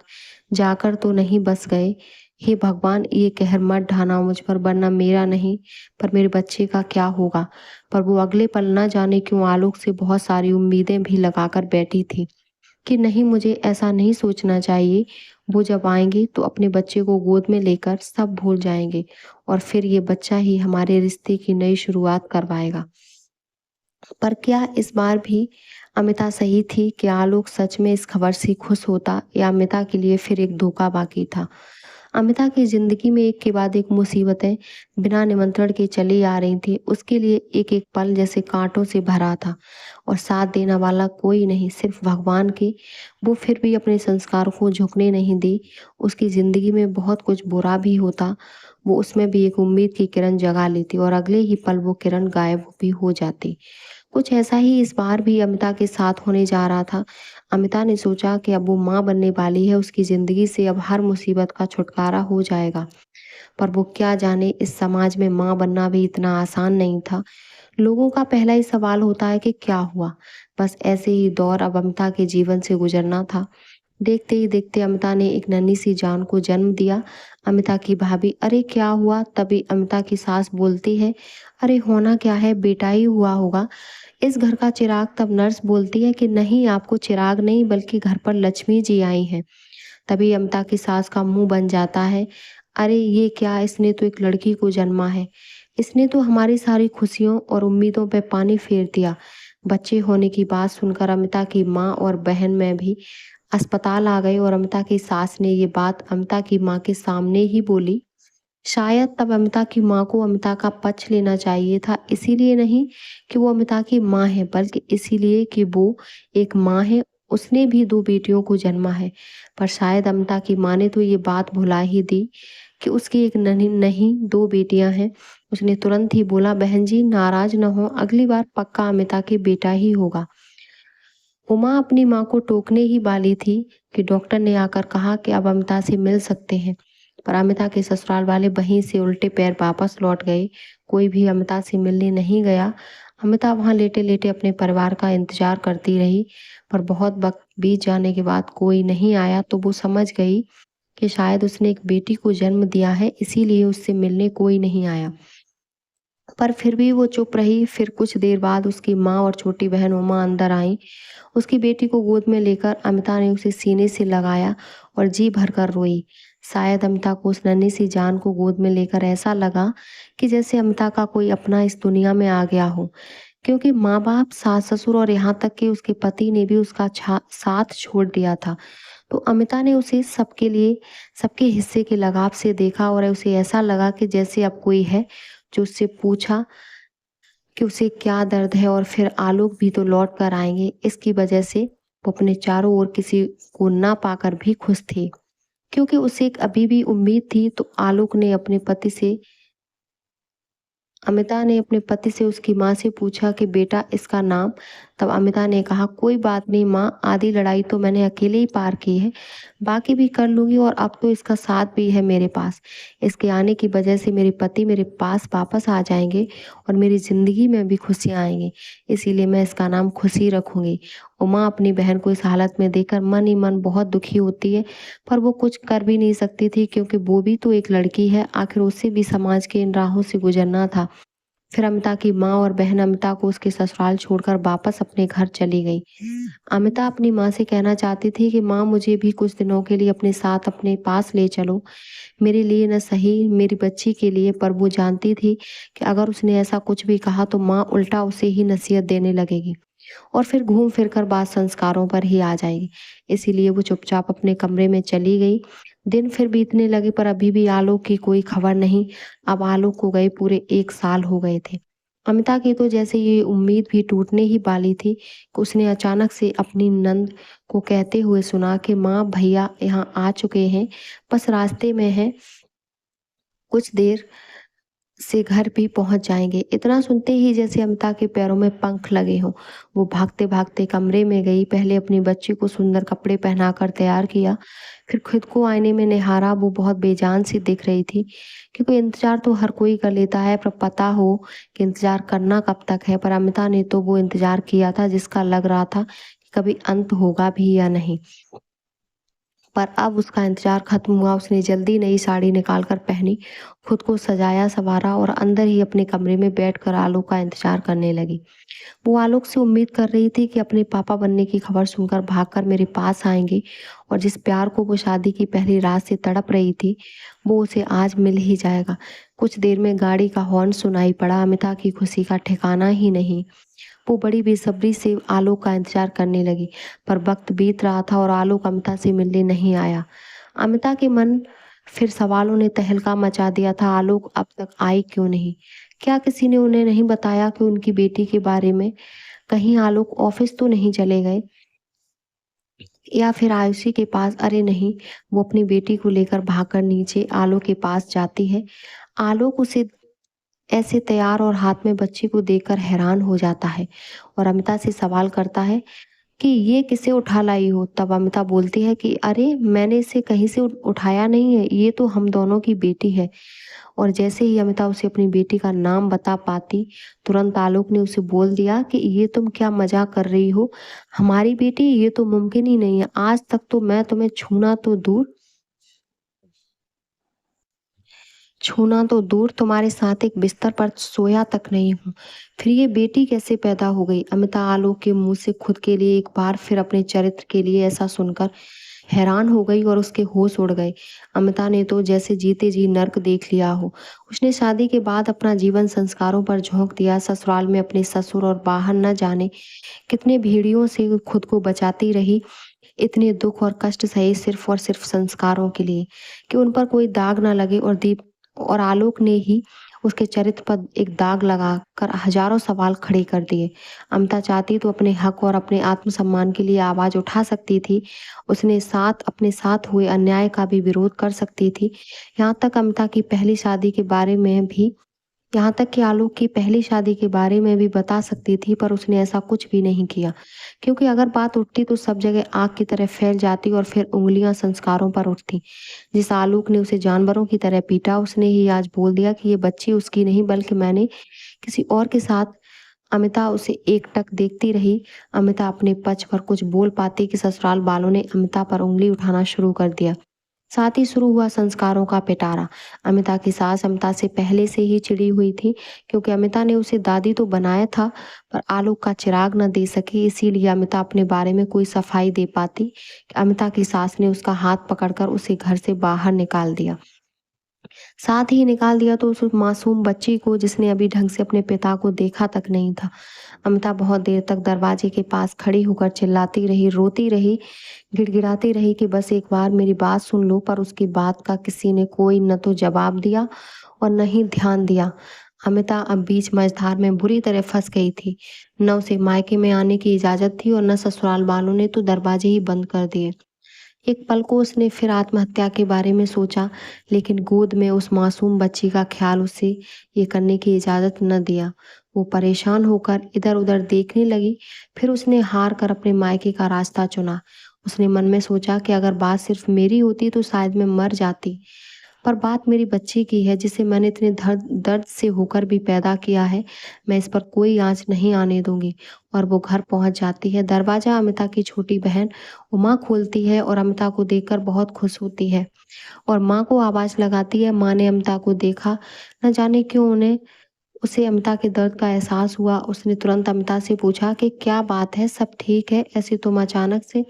जाकर तो नहीं बस गए। हे भगवान! ये कहर मत ढाना मुझ पर, वरना मेरा नहीं पर मेरे बच्चे का क्या होगा? पर वो अगले पल ना जाने क्यों आलोक से बहुत सारी उम्मीदें भी लगाकर बैठी थी कि नहीं, मुझे ऐसा नहीं सोचना चाहिए। वो जब आएँगे तो अपने बच्चे को गोद में लेकर सब भूल जाएँगे और फिर ये बच्चा ही हमारे रिश्ते की नई शुरुआत करवाएगा। पर क्या इस बार भी अमिता सही थी? क्या आलोक सच में इस खबर से खुश होता या अमिता के लिए फिर एक धोखा बाकी था? अमिता की ज़िंदगी में एक के बाद एक मुसीबतें बिना निमंत्रण के चली आ रही थी। उसके लिए एक-एक पल जैसे काँटों से भरा था और साथ देने वाला कोई नहीं, सिर्फ़ भगवान के। वो फिर भी अपने संस्कारों को झुकने नहीं दी। उसकी ज़िंदगी में बहुत कुछ बुरा भी होता, वो उसमें भी एक उम्मीद की किरण जगा लेती और अगले ही पल वो किरण गायब भी हो जाती। कुछ ऐसा ही इस बार भी अमिता के साथ होने जा रहा था। अमिता ने सोचा कि अब वो माँ बनने वाली है, उसकी ज़िंदगी से अब हर मुसीबत का छुटकारा हो जाएगा। पर वो क्या जाने, इस समाज में माँ बनना भी इतना आसान नहीं था। लोगों का पहला ही सवाल होता है कि क्या हुआ? बस ऐसे ही दौर अब अमिता के जीवन से गुजरना था। देखते ही देखते अमिता ने एक नन्ही सी जान को जन्म दिया। अमिता की भाभी, अरे क्या हुआ? तभी अमिता की सास बोलती है, अरे होना क्या है, बेटा ही हुआ होगा। इस घर का चिराग। तब नर्स बोलती है कि नहीं, आपको चिराग नहीं बल्कि घर पर लक्ष्मी जी आई हैं। तभी अमिता की सास का मुंह बन जाता है, अरे ये क्या, इसने तो एक लड़की को जन्मा है। इसने तो हमारी सारी खुशियों और उम्मीदों पे पानी फेर दिया। बच्चे होने की बात सुनकर अमिता की माँ और बहन में भी अस्पताल आ गए और अमिता की सास ने ये बात अमिता की माँ के सामने ही बोली। शायद तब अमिता की माँ को अमिता का पक्ष लेना चाहिए था, इसीलिए नहीं कि वो अमिता की माँ है, बल्कि इसीलिए कि वो एक माँ है, उसने भी 2 बेटियों को जन्मा है। पर शायद अमिता की माँ ने तो ये बात भुला ही दी कि उसकी एक नहीं 2 बेटियां हैं। उसने तुरंत ही बोला, बहन जी नाराज न हो, अगली बार पक्का अमिता के बेटा ही होगा। उमा अपनी माँ को टोकने ही वाली थी कि डॉक्टर ने आकर कहा कि अब अमिता से मिल सकते हैं। पर अमिता के ससुराल वाले वहीं से उल्टे पैर वापस लौट गए। कोई भी अमिता से मिलने नहीं गया। अमिता वहां लेटे-लेटे अपने परिवार का इंतजार करती रही। पर बहुत वक्त बीत जाने के बाद कोई नहीं आया तो वो समझ गई कि शायद उसने एक बेटी को जन्म दिया है, इसीलिए उससे मिलने कोई नहीं आया। पर फिर भी वो चुप रही। फिर कुछ देर बाद उसकी माँ और छोटी बहन उमा अंदर आईं। उसकी बेटी को गोद में लेकर अमिता ने उसे सीने से लगाया और जी भरकर रोई। शायद अमिता को उस नन्ही सी जान को गोद में लेकर ऐसा लगा कि जैसे अमिता का कोई अपना इस दुनिया में आ गया हो। क्योंकि माँ-बाप, सास-ससुर और यहाँ तक कि उसके पति ने भी उसका साथ छोड़ दिया था। तो अमिता ने उसे सबके लिए, सबके हिस्से के लगाव से देखा और उसे ऐसा लगा कि जैसे अब कोई है जो उससे पूछा कि उसे क्या दर्द है और फिर आलोक भी तो लौट कर आएँगे। इसकी वजह से वो अपने चारों ओर किसी को ना पाकर भी खुश थी। क्योंकि उसे एक अभी भी उम्मीद थी, तो आलोक ने अपने पति से अमिता ने अपने पति से उसकी माँ से पूछा कि बेटा इसका नाम। तब अमिता ने कहा, कोई बात नहीं माँ, आधी लड़ाई तो मैंने अकेले ही पार की है, बाकी भी कर लूंगी और अब तो इसका साथ भी है मेरे पास। इसके आने की वजह से मेरे पति मेरे पास वापस आ जाएंगे और मेरी जिंदगी में भी खुशियाँ आएंगी, इसीलिए मैं इसका नाम खुशी रखूंगी। उमा अपनी बहन को इस हालत में देखकर मन ही मन बहुत दुखी होती है, पर वो कुछ कर भी नहीं सकती थी क्योंकि वो भी तो एक लड़की है, आखिर उसे भी समाज के इन राहों से गुजरना था। फिर अमिता की माँ और बहन अमिता को उसके ससुराल छोड़कर वापस अपने घर चली गई। अमिता अपनी माँ से कहना चाहती थी कि माँ, मुझे भी कुछ दिनों के लिए अपने साथ अपने पास ले चलो, मेरे लिए न सही मेरी बच्ची के लिए। पर वो जानती थी कि अगर उसने ऐसा कुछ भी कहा तो माँ उल्टा उसे ही नसीहत देने लगेगी और फिर घूम फिर कर बात संस्कारों पर ही आ जाएगी। इसीलिए वो चुपचाप अपने कमरे में चली गई। दिन फिर बीतने लगे पर अभी भी आलोक की कोई खबर नहीं। अब आलोक को गए पूरे 1 साल हो गए थे। अमिता की तो जैसे ये उम्मीद भी टूटने ही वाली थी कि उसने अचानक से अपनी नंद को कहते हुए सुना कि माँ भैया यहाँ आ चुके हैं, बस रास्ते में हैं, कुछ देर से घर भी पहुंच जाएंगे। इतना सुनते ही जैसे अमिता के पैरों में पंख लगे हों। वो भागते भागते कमरे में गई, पहले अपनी बच्ची को सुंदर कपड़े पहनाकर तैयार किया, फिर खुद को आईने में निहारा। वो बहुत बेजान सी दिख रही थी, क्योंकि इंतजार तो हर कोई कर लेता है, पर पता हो कि इंतजार करना कब तक है। पर अमिता ने तो वो इंतजार किया था जिसका लग रहा था कि कभी अंत होगा भी या नहीं। पर अब उसका इंतजार खत्म हुआ। उसने जल्दी नई साड़ी निकाल कर पहनी, खुद को सजाया संवारा और अंदर ही अपने कमरे में बैठकर आलोक का इंतजार करने लगी। वो आलोक से उम्मीद कर रही थी कि अपने पापा बनने की खबर सुनकर भागकर मेरे पास आएंगे, और जिस प्यार को वो शादी की पहली रात से तड़प रही थी, वो उसे आज मिल ही जाएगा। कुछ देर में गाड़ी का हॉर्न सुनाई पड़ा। अमिता की खुशी का ठिकाना ही नहीं। वो बड़ी बेसब्री से आलोक का इंतजार करने लगी, पर वक्त बीत रहा था और आलोक अमिता से मिलने नहीं आया। अमिता के मन फिर सवालों ने तहलका मचा दिया था। आलोक अब तक आई क्यों नहीं? क्या किसी ने उन्हें नहीं बताया कि उनकी बेटी के बारे में? कहीं आलोक ऑफिस तो नहीं चले गए, या फिर आयुषी के पास? अरे नहीं, वो अपनी बेटी को लेकर भागकर नीचे आलोक के पास जाती है। आलोक उसे ऐसे तैयार और हाथ में बच्ची को देखकर हैरान हो जाता है और अमिता से सवाल करता है कि ये किसे उठा लाई हो? तब अमिता बोलती है कि अरे मैंने इसे कहीं से उठाया नहीं है, ये तो हम दोनों की बेटी है। और जैसे ही अमिता उसे अपनी बेटी का नाम बता पाती, तुरंत आलोक ने उसे बोल दिया कि ये तुम क्या मजाक कर रही हो? हमारी बेटी? ये तो मुमकिन ही नहीं है। आज तक तो मैं तुम्हें छूना तो दूर, तुम्हारे साथ एक बिस्तर पर सोया तक नहीं हूँ। फिर ये बेटी कैसे पैदा हो गई? अमिता आलोक के मुंह से खुद के लिए एक बार फिर अपने चरित्र के लिए ऐसा सुनकर हैरान हो गई और उसके होश उड़ गए। अमिता ने तो जैसे जीते जी नर्क देख लिया हो। उसने शादी के बाद अपना जीवन संस्कारों पर झोंक दिया। ससुराल में अपने ससुर और बाहर न जाने कितने भेड़ियों से खुद को बचाती रही। इतने दुख और कष्ट सहे सिर्फ और सिर्फ संस्कारों के लिए, कि उन पर कोई दाग ना लगे। और आलोक ने ही उसके चरित्र पर एक दाग लगाकर हजारों सवाल खड़े कर दिए। अमिता चाहती तो अपने हक और अपने आत्मसम्मान के लिए आवाज उठा सकती थी। उसने साथ अपने साथ हुए अन्याय का भी विरोध कर सकती थी। यहाँ तक अमिता की पहली शादी के बारे में भी यहाँ तक कि आलोक की पहली शादी के बारे में भी बता सकती थी, पर उसने ऐसा कुछ भी नहीं किया, क्योंकि अगर बात उठती तो सब जगह आग की तरह फैल जाती और फिर उंगलियां संस्कारों पर उठती। जिस आलोक ने उसे जानवरों की तरह पीटा, उसने ही आज बोल दिया कि ये बच्ची उसकी नहीं बल्कि मैंने किसी और के साथ। अमिता उसे एकटक देखती रही। अमिता अपने पक्ष पर कुछ बोल पाती कि ससुराल वालों ने अमिता पर उंगली उठाना शुरू कर दिया। साथ ही शुरू हुआ संस्कारों का पिटारा। अमिता की सास अमिता से पहले से ही चिड़ी हुई थी, क्योंकि अमिता ने उसे दादी तो बनाया था, पर आलोक का चिराग न दे सकी। इसीलिए अमिता अपने बारे में कोई सफाई दे पाती कि अमिता की सास ने उसका हाथ पकड़कर उसे घर से बाहर निकाल दिया। साथ ही निकाल दिया तो उस मासूम बच्ची को, जिसने अभी ढंग से अपने पिता को देखा तक नहीं था। अमिता बहुत देर तक दरवाजे के पास खड़ी होकर चिल्लाती रही, रोती रही, गिड़गिड़ाती रही कि बस एक बार मेरी बात सुन लो। पर उसकी बात का किसी ने कोई न तो जवाब दिया और न ही ध्यान दिया। अमिता अब बीच मझधार में बुरी तरह फंस गई थी। न उसे मायके में आने की इजाजत थी और न ससुराल वालों ने तो दरवाजे ही बंद कर दिए। एक पल को उसने फिर आत्महत्या के बारे में सोचा, लेकिन गोद में उस मासूम बच्ची का ख्याल उसे ये करने की इजाजत न दिया। वो परेशान होकर इधर उधर देखने लगी। फिर उसने हार कर अपने मायके का रास्ता चुना। उसने मन में सोचा कि अगर बात सिर्फ मेरी होती तो शायद मैं मर जाती, पर बात मेरी बच्ची की है, जिसे मैंने इतने दर्द दर्द से होकर भी पैदा किया है। मैं इस पर कोई आंच नहीं आने दूंगी। और वो घर पहुंच जाती है। दरवाजा अमिता की छोटी बहन उमा खोलती है और अमिता को देखकर बहुत खुश होती है और माँ को आवाज लगाती है। माँ ने अमिता को देखा, न जाने क्यों उसे अमिता के दर्द का एहसास हुआ। उसने तुरंत अमिता से पूछा कि क्या बात है, सब ठीक है? ऐसे तुम अचानक से?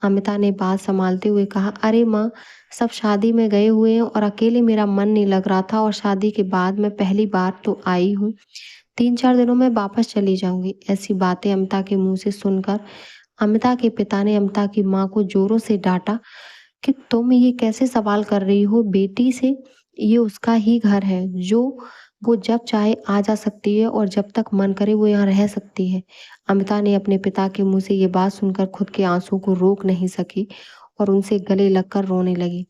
अमिता ने बात संभालते हुए कहा, अरे माँ, सब शादी में गए हुए हैं और अकेले मेरा मन नहीं लग रहा था, और शादी के बाद मैं पहली बार तो आई हूँ। 3-4 दिनों में वापस चली जाऊंगी। ऐसी बातें अमिता के मुंह से सुनकर अमिता के पिता ने अमिता की माँ को जोरों से डांटा कि तुम ये कैसे सवाल कर रही हो बेटी से? ये उसका ही घर है, जो वो जब चाहे आ जा सकती है और जब तक मन करे वो यहाँ रह सकती है। अमिता ने अपने पिता के मुँह से ये बात सुनकर खुद के आँसू को रोक नहीं सकी और उनसे गले लगकर रोने लगी।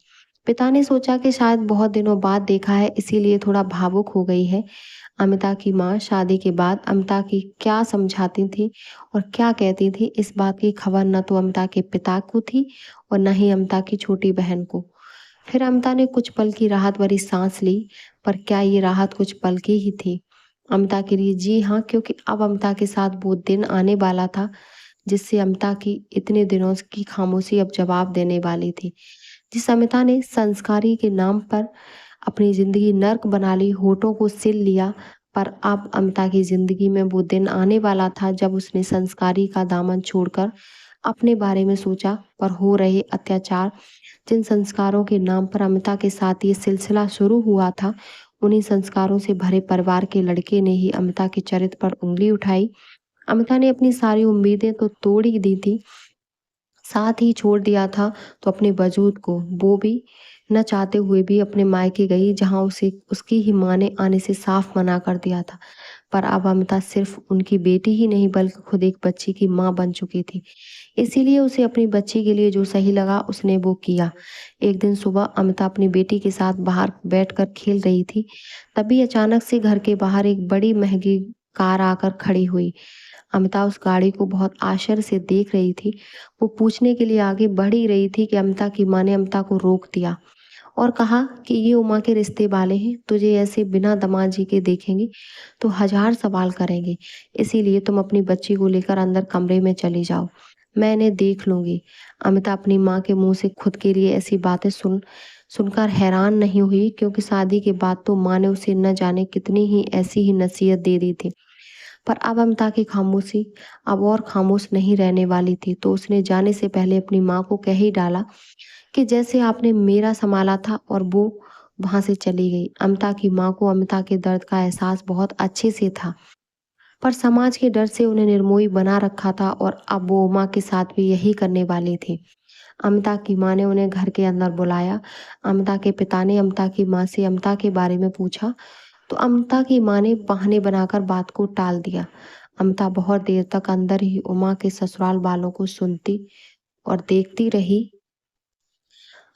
पिता ने सोचा कि शायद बहुत दिनों बाद देखा है इसीलिए थोड़ा भावुक हो गई है। अमिता की माँ शादी के बाद अमिता की क्या समझाती थी और क्या कहती थी, इस बात की खबर न तो अमिता के पिता को थी और न ही अमिता की छोटी बहन को। फिर अमिता ने कुछ पल की राहत भरी सांस ली, पर क्या ये राहत कुछ पल की ही थी? अमिता के लिए जी हाँ, क्योंकि अब अमिता के साथ वो दिन आने वाला था जिससे अमिता की इतने दिनों की खामोशी अब जवाब देने वाली थी। जिस अमिता ने संस्कारी के नाम पर अपनी जिंदगी नर्क बना ली, होठों को सिल लिया, पर अब अमिता की जिंदगी में वो दिन आने वाला था जब उसने संस्कारी का दामन छोड़कर अपने बारे में सोचा। पर हो रहे अत्याचार, जिन संस्कारों के नाम पर अमिता के साथ ये सिलसिला शुरू हुआ था, उन्हीं संस्कारों से भरे परिवार के लड़के ने ही अमिता के चरित्र पर उंगली उठाई। अमिता ने अपनी सारी उम्मीदें तो तोड़ ही दी थी, साथ ही छोड़ दिया था तो अपने वजूद को। वो भी न चाहते हुए भी अपने मायके गई, जहां उसे उसकी ही माँ ने आने से साफ मना कर दिया था। पर अब अमिता सिर्फ उनकी बेटी ही नहीं बल्कि खुद एक बच्ची की माँ बन चुकी थी। इसीलिए उसे अपनी बच्ची के लिए जो सही लगा उसने वो किया। एक दिन सुबह अमिता अपनी बेटी के साथ बाहर बैठकर खेल रही थी, तभी अचानक से घर के बाहर एक बड़ी महंगी कार आकर खड़ी हुई। अमिता उस गाड़ी को बहुत आश्चर्य से देख रही थी। वो पूछने के लिए आगे बढ़ ही रही थी कि अमिता की माँ ने अमिता को रोक दिया और कहा कि ये उमा के रिश्ते वाले हैं, तुझे ऐसे बिना दामाद जी के देखेंगे तो हजार सवाल करेंगे, इसीलिए तुम अपनी बच्ची को लेकर अंदर कमरे में चली जाओ, मैं इन्हें देख लूंगी। अमिता अपनी माँ के मुंह से खुद के लिए ऐसी बातें सुनकर हैरान नहीं हुई, क्योंकि शादी के बाद तो माँ ने उसे न जाने कितनी ही ऐसी ही नसीहत दे दी थी। पर अब अमिता की खामोशी अब और खामोश नहीं रहने वाली थी, तो उसने जाने से पहले अपनी माँ को कह ही डाला कि जैसे आपने मेरा संभाला था, और वो वहां से चली गई। अमिता की माँ को अमिता के दर्द का एहसास बहुत अच्छे से था, पर समाज के डर से उन्हें निर्मोही बना रखा था और अब वो उमा के साथ भी यही करने वाली थी। अमिता की माँ ने उन्हें घर के अंदर बुलाया। अमिता के पिता ने अमिता की माँ से अमिता के बारे में पूछा, तो अमिता की माँ ने बहाने बनाकर बात को टाल दिया। अमिता बहुत देर तक अंदर ही उमा के ससुराल वालों को सुनती और देखती रही।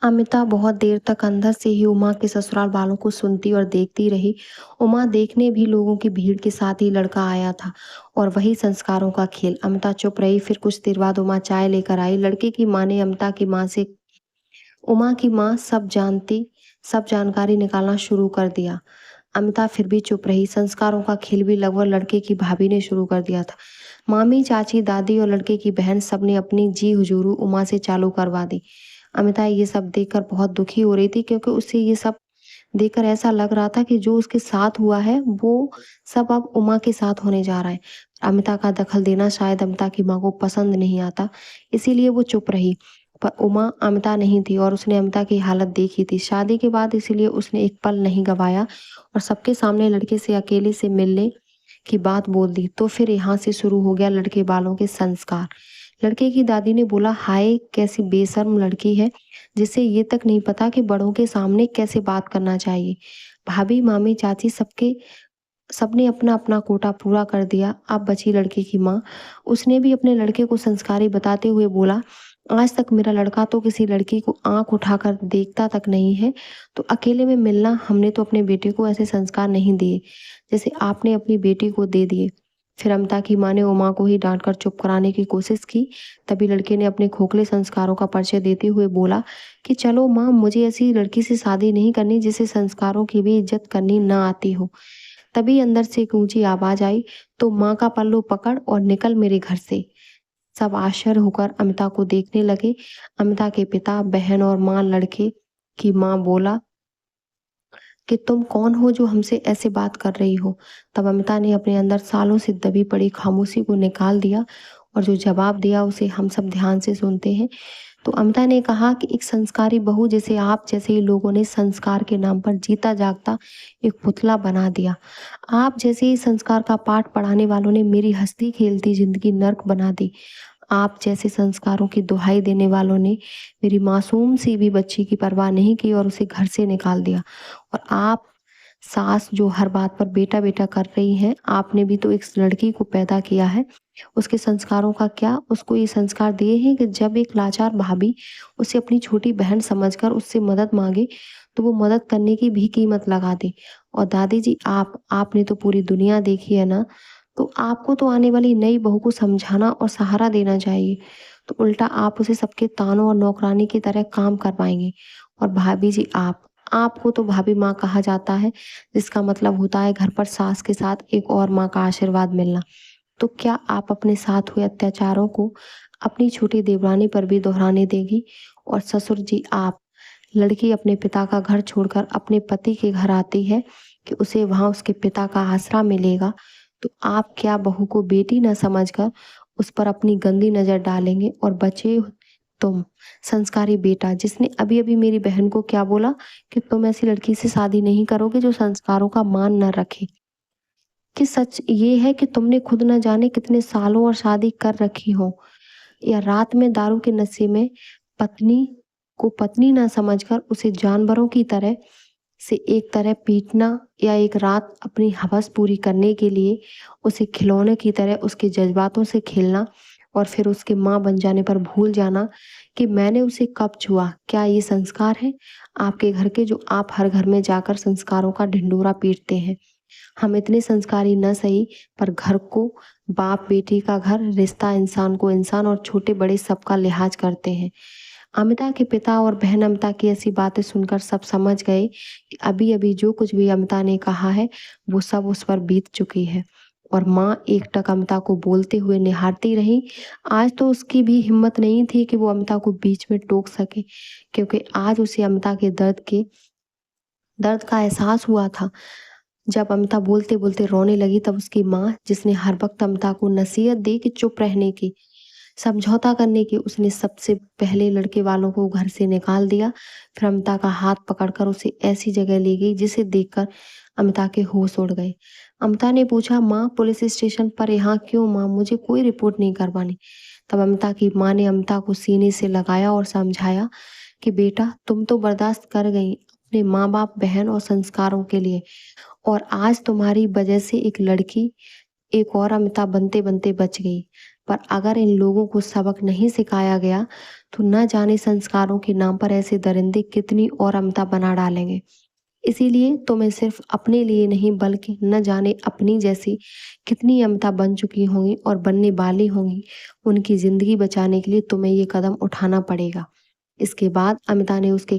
अमिता बहुत देर तक अंदर से ही उमा के ससुराल वालों को सुनती और देखती रही। उमा देखने भी लोगों की भीड़ के साथ ही लड़का आया था और वही संस्कारों का खेल। अमिता चुप रही। फिर कुछ देर बाद उमा चाय लेकर आई। लड़के की माँ ने अमिता की माँ से उमा की माँ सब जानकारी निकालना शुरू कर दिया। अमिता फिर भी चुप रही। संस्कारों का खेल भी लगभग लड़के की भाभी ने शुरू कर दिया था। मामी, चाची, दादी और लड़के की बहन सबने अपनी जी हुजूरू उमा से चालू करवा दी। अमिता ये सब देखकर बहुत दुखी हो रही थी, क्योंकि उसे ये सब देखकर ऐसा लग रहा था कि जो उसके साथ हुआ है वो सब अब उमा के साथ होने जा रहा है। अमिता का दखल देना शायद अमिता की माँ को पसंद नहीं आता, इसीलिए वो चुप रही। पर उमा अमिता नहीं थी और उसने अमिता की हालत देखी थी शादी के बाद, इसीलिए उसने एक पल नहीं गवाया और सबके सामने लड़के से अकेले से मिलने की बात बोल दी। तो फिर यहाँ से शुरू हो गया लड़के वालों के संस्कार। लड़के की दादी ने बोला, हाय कैसी बेशर्म लड़की है, जिसे ये तक नहीं पता कि बड़ों के सामने कैसे बात करना चाहिए। भाभी, मामी, चाची सबने अपना अपना कोटा पूरा कर दिया। अब बची लड़के की माँ। उसने भी अपने लड़के को संस्कारी बताते हुए बोला, आज तक मेरा लड़का तो किसी लड़की को आंख उठाकर देखता तक नहीं है, तो अकेले में मिलना, हमने तो अपने बेटे को ऐसे संस्कार नहीं दिए जैसे आपने अपनी बेटी को दे दिए। फिर अमिता की माँ ने उमा को ही डांटकर चुप कराने की कोशिश की। तभी लड़के ने अपने खोखले संस्कारों का परिचय देते हुए बोला कि चलो माँ, मुझे ऐसी लड़की से शादी नहीं करनी जिसे संस्कारों की भी इज्जत करनी ना आती हो। तभी अंदर से एक ऊंची आवाज आई, तो माँ का पल्लू पकड़ और निकल मेरे घर से। सब आश्चर्य होकर अमिता को देखने लगे। अमिता के पिता, बहन और माँ। लड़के की माँ बोला कि तुम कौन हो जो हमसे ऐसे बात कर रही हो। तब अमिता ने अपने अंदर सालों से दबी पड़ी खामोशी को निकाल दिया और जो जवाब दिया उसे हम सब ध्यान से सुनते हैं। तो अमिता ने कहा कि एक संस्कारी बहू जैसे आप जैसे ही लोगों ने संस्कार के नाम पर जीता जागता एक पुतला बना दिया। आप जैसे ही संस्कार का पाठ पढ़ाने वालों ने मेरी हंसती खेलती जिंदगी नर्क बना दी। आप जैसे संस्कारों की दुहाई देने वालों ने मेरी मासूम सी भी बच्ची की परवाह नहीं की और उसे घर से निकाल दिया। और आप सास जो हर बात पर बेटा बेटा कर रही हैं, आपने भी तो एक लड़की को पैदा किया है, उसके संस्कारों का क्या? उसको ये संस्कार दिए हैं कि जब एक लाचार भाभी उसे अपनी छोटी बहन समझकर उससे मदद मांगे तो वो मदद करने की भी कीमत लगा दे। और दादी जी, आपने तो पूरी दुनिया देखी है ना, तो आपको तो आने वाली नई बहू को समझाना और सहारा देना चाहिए। तो उल्टा आप उसे सबके तानों और नौकरानी की तरह काम करवाएंगे। और भाभी जी, आपको तो भाभी माँ कहा जाता है, जिसका मतलब होता है घर पर सास के साथ एक और माँ का आशीर्वाद मिलना। तो क्या आप अपने साथ हुए अत्याचारों को अपनी छोटी देवरानी पर भी दोहराने देगी? और ससुर जी, आप, लड़की अपने पिता का घर छोड़कर अपने पति के घर आती है कि उसे वहां उसके पिता का आसरा मिलेगा, तो आप क्या बहू को बेटी न समझकर उस पर अपनी गंदी नजर डालेंगे? और बचे तुम, संस्कारी बेटा, जिसने अभी अभी मेरी बहन को क्या बोला कि तुम ऐसी लड़की से शादी नहीं करोगे जो संस्कारों का मान न रखे। कि सच ये है कि तुमने खुद न जाने कितने सालों और शादी कर रखी हो, या रात में दारू के नशे में पत्नी को पत्नी ना समझकर उसे जानवरों की तरह से एक तरह पीटना, या एक रात अपनी हवस पूरी करने के लिए उसे खिलौने की तरह उसके जज्बातों से खेलना और फिर उसके माँ बन जाने पर भूल जाना कि मैंने उसे कब छुआ। क्या ये संस्कार है आपके घर के, जो आप हर घर में जाकर संस्कारों का ढिंडोरा पीटते हैं? हम इतने संस्कारी न सही, पर घर को बाप बेटी का घर, रिश्ता इंसान को इंसान और छोटे बड़े सबका लिहाज करते हैं। अमिता के पिता और बहन अमिता की ऐसी बातें सुनकर सब समझ गए कि अभी अभी जो कुछ भी अमिता ने कहा है वो सब उस पर बीत चुकी है। और माँ एकटक अमिता को बोलते हुए निहारती रही। आज तो उसकी भी हिम्मत नहीं थी कि वो अमिता को बीच में टोक सके, क्योंकि आज उसे अमिता के दर्द का एहसास हुआ था। जब अमिता बोलते बोलते रोने लगी, तब उसकी माँ, जिसने हर वक्त अमिता को नसीहत दी कि चुप रहने की, समझौता करने की, उसने सबसे पहले लड़के वालों को घर से निकाल दिया। फिर अमिता का हाथ पकड़कर उसे ऐसी जगह ले गई जिसे देखकर अमिता के होश उड़ गए। अमिता ने पूछा, माँ पुलिस स्टेशन पर यहाँ क्यों? माँ, मुझे कोई रिपोर्ट नहीं करवानी। तब अमिता की माँ ने अमिता को सीने से लगाया और समझाया कि बेटा, तुम तो बर्दाश्त कर गई अपने माँ बाप, बहन और संस्कारों के लिए, और आज तुम्हारी वजह से एक लड़की एक और अमिता बनते बनते बच गई। पर अगर इन लोगों को सबक नहीं सिखाया गया तो न जाने संस्कारों के नाम पर ऐसे दरिंदे कितनी और अमिता बना डालेंगे। इसीलिए तो मैं सिर्फ अपने लिए नहीं, बल्कि न जाने अपनी जैसी कितनी अमिता बन चुकी होंगी और बनने वाली होंगी, उनकी जिंदगी बचाने के लिए तुम्हें ये कदम उठाना पड़ेगा। इसके बाद अमिता ने उनके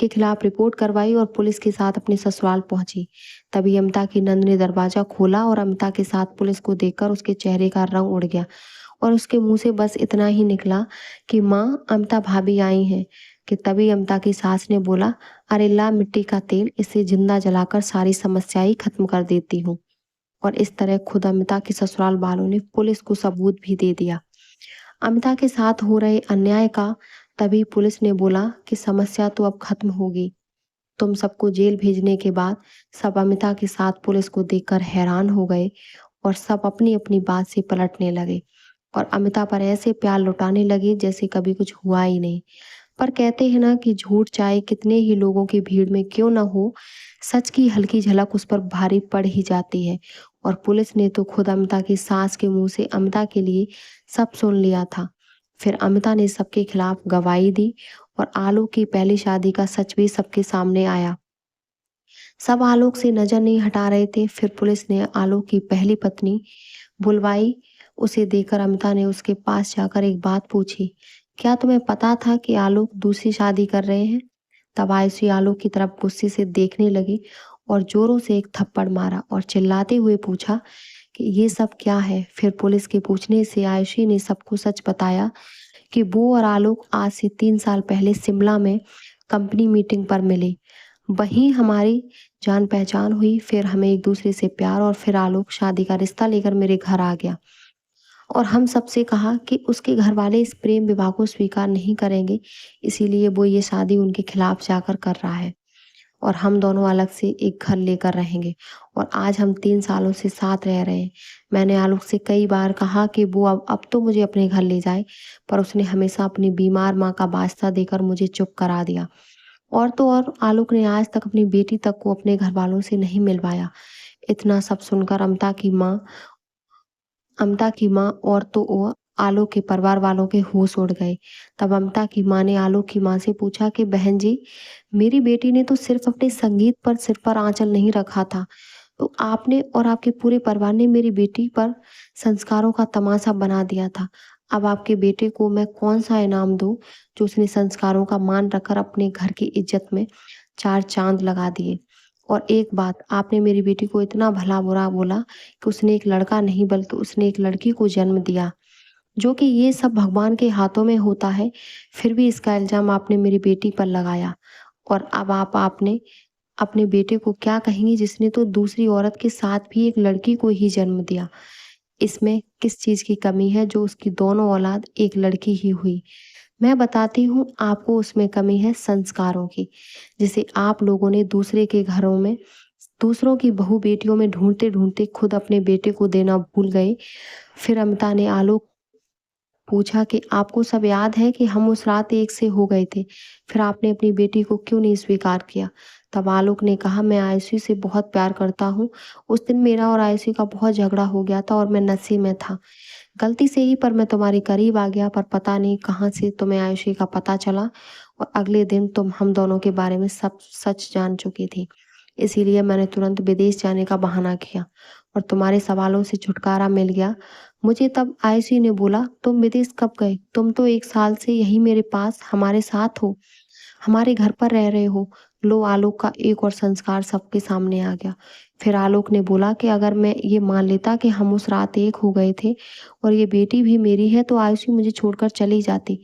खिलाफ रिपोर्ट करवाई और पुलिस के साथ अपने ससुराल पहुंची। तभी अमिता की नंद ने दरवाजा खोला और अमिता के साथ पुलिस को देखकर उसके चेहरे का रंग उड़ गया और उसके मुंह से बस इतना ही निकला कि माँ, अमिता भाभी आई हैं। कि तभी अमिता की सास ने बोला, अरे ला मिट्टी का तेल, इसे जिंदा जलाकर सारी समस्या ही खत्म कर देती हूँ। और इस तरह खुद अमिता के ससुराल वालों ने पुलिस को सबूत भी दे दिया अमिता के साथ हो रहे अन्याय का। तभी पुलिस ने बोला कि समस्या तो अब खत्म होगी। तुम सबको जेल भेजने के बाद सब अमिता के साथ पुलिस को देखकर हैरान हो गए और सब अपनी अपनी बात से पलटने लगे और अमिता पर ऐसे प्यार लुटाने लगे जैसे कभी कुछ हुआ ही नहीं। पर कहते हैं ना कि झूठ चाहे कितने ही लोगों की भीड़ में क्यों ना हो, सच की हल्की झलक उस पर भारी पड़ ही जाती है। और पुलिस ने तो खुद अमिता की सास के मुंह से अमिता के लिए सब सुन लिया था। फिर अमिता ने सबके खिलाफ गवाही दी और आलोक की पहली शादी का सच भी सबके सामने आया। सब आलोक से नजर नहीं हटा रहे थे। फिर पुलिस ने आलोक की पहली पत्नी बुलवाई। उसे देखकर अमिता ने उसके पास जाकर एक बात पूछी, क्या तुम्हें पता था कि आलोक दूसरी शादी कर रहे हैं? तब आयुषी आलोक की तरफ गुस्से से देखने लगी और जोरों से एक थप्पड़ मारा और चिल्लाते हुए पूछा कि ये सब क्या है। फिर पुलिस के पूछने से आयुषी ने सबको सच बताया कि वो और आलोक आज से 3 साल पहले शिमला में कंपनी मीटिंग पर मिले। वहीं हमारी जान पहचान हुई, फिर हमें एक दूसरे से प्यार, और फिर आलोक शादी का रिश्ता लेकर मेरे घर आ गया और हम सबसे कहा कि उसके घर वाले इस प्रेम विवाह को स्वीकार नहीं करेंगे, इसीलिए वो ये शादी उनके खिलाफ जाकर कर रहा है और हम दोनों अलग से एक घर लेकर रहेंगे। और आज हम 3 सालों से साथ रह रहे हैं। मैंने आलोक से कई बार कहा कि वो अब तो मुझे अपने घर ले जाए, पर उसने हमेशा अपनी बीमार माँ का वास्ता देकर मुझे चुप करा दिया। और तो और आलोक ने आज तक अपनी बेटी तक को अपने घर वालों से नहीं मिलवाया। इतना सब सुनकर अमता की माँ और तो और आलोक के परिवार वालों के होश उड़ गए। तब अमता की माँ ने आलोक की माँ से पूछा कि बहन जी, मेरी बेटी ने तो सिर्फ अपने संगीत पर सिर पर आंचल नहीं रखा था, तो आपने और आपके पूरे परिवार ने मेरी बेटी पर संस्कारों का तमाशा बना दिया था। अब आपके बेटे को मैं कौन सा इनाम दूं जो उसने संस्कारों का मान रखकर अपने घर की इज्जत में चार चांद लगा दिए। और एक बात, आपने मेरी बेटी को इतना भला बुरा बोला कि उसने एक लड़का नहीं बल्कि उसने एक लड़की को जन्म दिया, जो कि ये सब भगवान के हाथों में होता है। फिर भी इसका इल्जाम आपने मेरी बेटी पर लगाया। और अब आपने अपने बेटे को क्या कहेंगी जिसने तो दूसरी औरत के साथ भी एक लड़की को ही जन्म दिया। इसमें किस चीज़ की कमी है जो उसकी दोनों औलाद एक लड़की ही हुई। मैं बताती हूँ आपको, उसमें कमी है संस्कारों की, जिसे आप लोगों ने दूसरे के घरों में दूसरों की बहू बेटियों में ढूंढते ढूंढते खुद अपने बेटे को देना भूल गए। फिर अमिता ने आलोक पूछा कि आपको सब याद है कि हम उस रात एक से हो गए थे, फिर आपने अपनी बेटी को क्यों नहीं स्वीकार किया। तब आलोक ने कहा, मैं आयुषी से बहुत प्यार करता हूँ। उस दिन मेरा और आयुषी का बहुत झगड़ा हो गया था और मैं नशे में था, गलती से ही, पर मैं तुम्हारे करीब आ गया, पर पता नहीं कहाँ से तुम्हें आयुषी का पता चला और अगले दिन तुम हम दोनों के बारे में सब सच जान चुकी थी। इसीलिए मैंने तुरंत विदेश जाने का बहाना किया और तुम्हारे सवालों से छुटकारा मिल गया। मुझे तब आयुषी ने बोला, तुम विदेश कब गए? तुम तो 1 साल से यही मेरे पास हमारे साथ हो, हमारे घर पर रह रहे हो। लो, आलोक का एक और संस्कार सबके सामने आ गया। फिर आलोक ने बोला कि अगर मैं ये मान लेता कि हम उस रात एक हो गए थे और ये बेटी भी मेरी है, तो आयुषी मुझे छोड़कर चली जाती।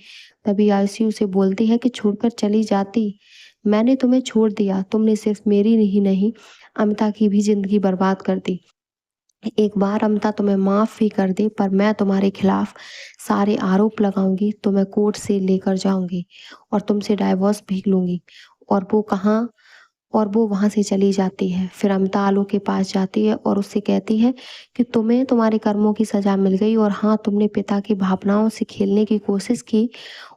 तभी आयुषी उसे बोलती है कि छोड़कर चली जाती? मैंने तुम्हें छोड़ दिया, तुमने सिर्फ मेरी ही नहीं, अमिता की भी जिंदगी बर्बाद कर दी। एक बार अमिता तुम्हें माफ भी कर दे, पर मैं तुम्हारे खिलाफ सारे आरोप लगाऊंगी, तुम्हें कोर्ट से लेकर जाऊंगी और तुमसे डाइवोर्स भी लूंगी। और वो कहाँ और वो वहां से चली जाती है। फिर अमिता आलो के पास जाती है और उससे कहती है कि तुम्हें तुम्हारे कर्मों की सजा मिल गई, और हाँ, तुमने पिता की भावनाओं से खेलने की कोशिश की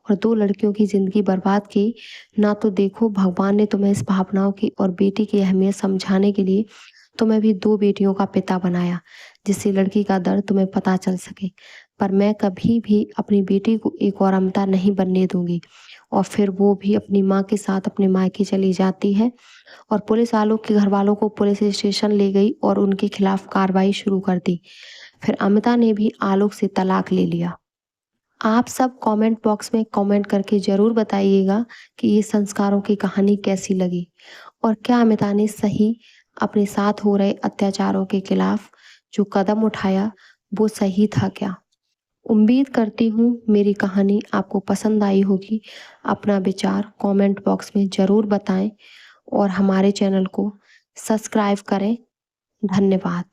और 2 लड़कियों की जिंदगी बर्बाद की। ना तो देखो, भगवान ने तुम्हें इस भावनाओं की और बेटी की अहमियत समझाने के लिए तुम्हें भी 2 बेटियों का पिता बनाया, जिससे लड़की का दर्द तुम्हें पता चल सके। पर मैं कभी भी अपनी बेटी को एक और अमिता नहीं बनने दूंगी। और फिर वो भी अपनी माँ के साथ अपने मायके चली जाती है और पुलिस आलोक के घर वालों को पुलिस स्टेशन ले गई और उनके खिलाफ कार्रवाई शुरू कर दी। फिर अमिता ने भी आलोक से तलाक ले लिया। आप सब कमेंट बॉक्स में कमेंट करके ज़रूर बताइएगा कि ये संस्कारों की कहानी कैसी लगी और क्या अमिता ने सही अपने साथ हो रहे अत्याचारों के खिलाफ जो कदम उठाया वो सही था क्या। उम्मीद करती हूँ मेरी कहानी आपको पसंद आई होगी। अपना विचार कमेंट बॉक्स में ज़रूर बताएं और हमारे चैनल को सब्सक्राइब करें। धन्यवाद।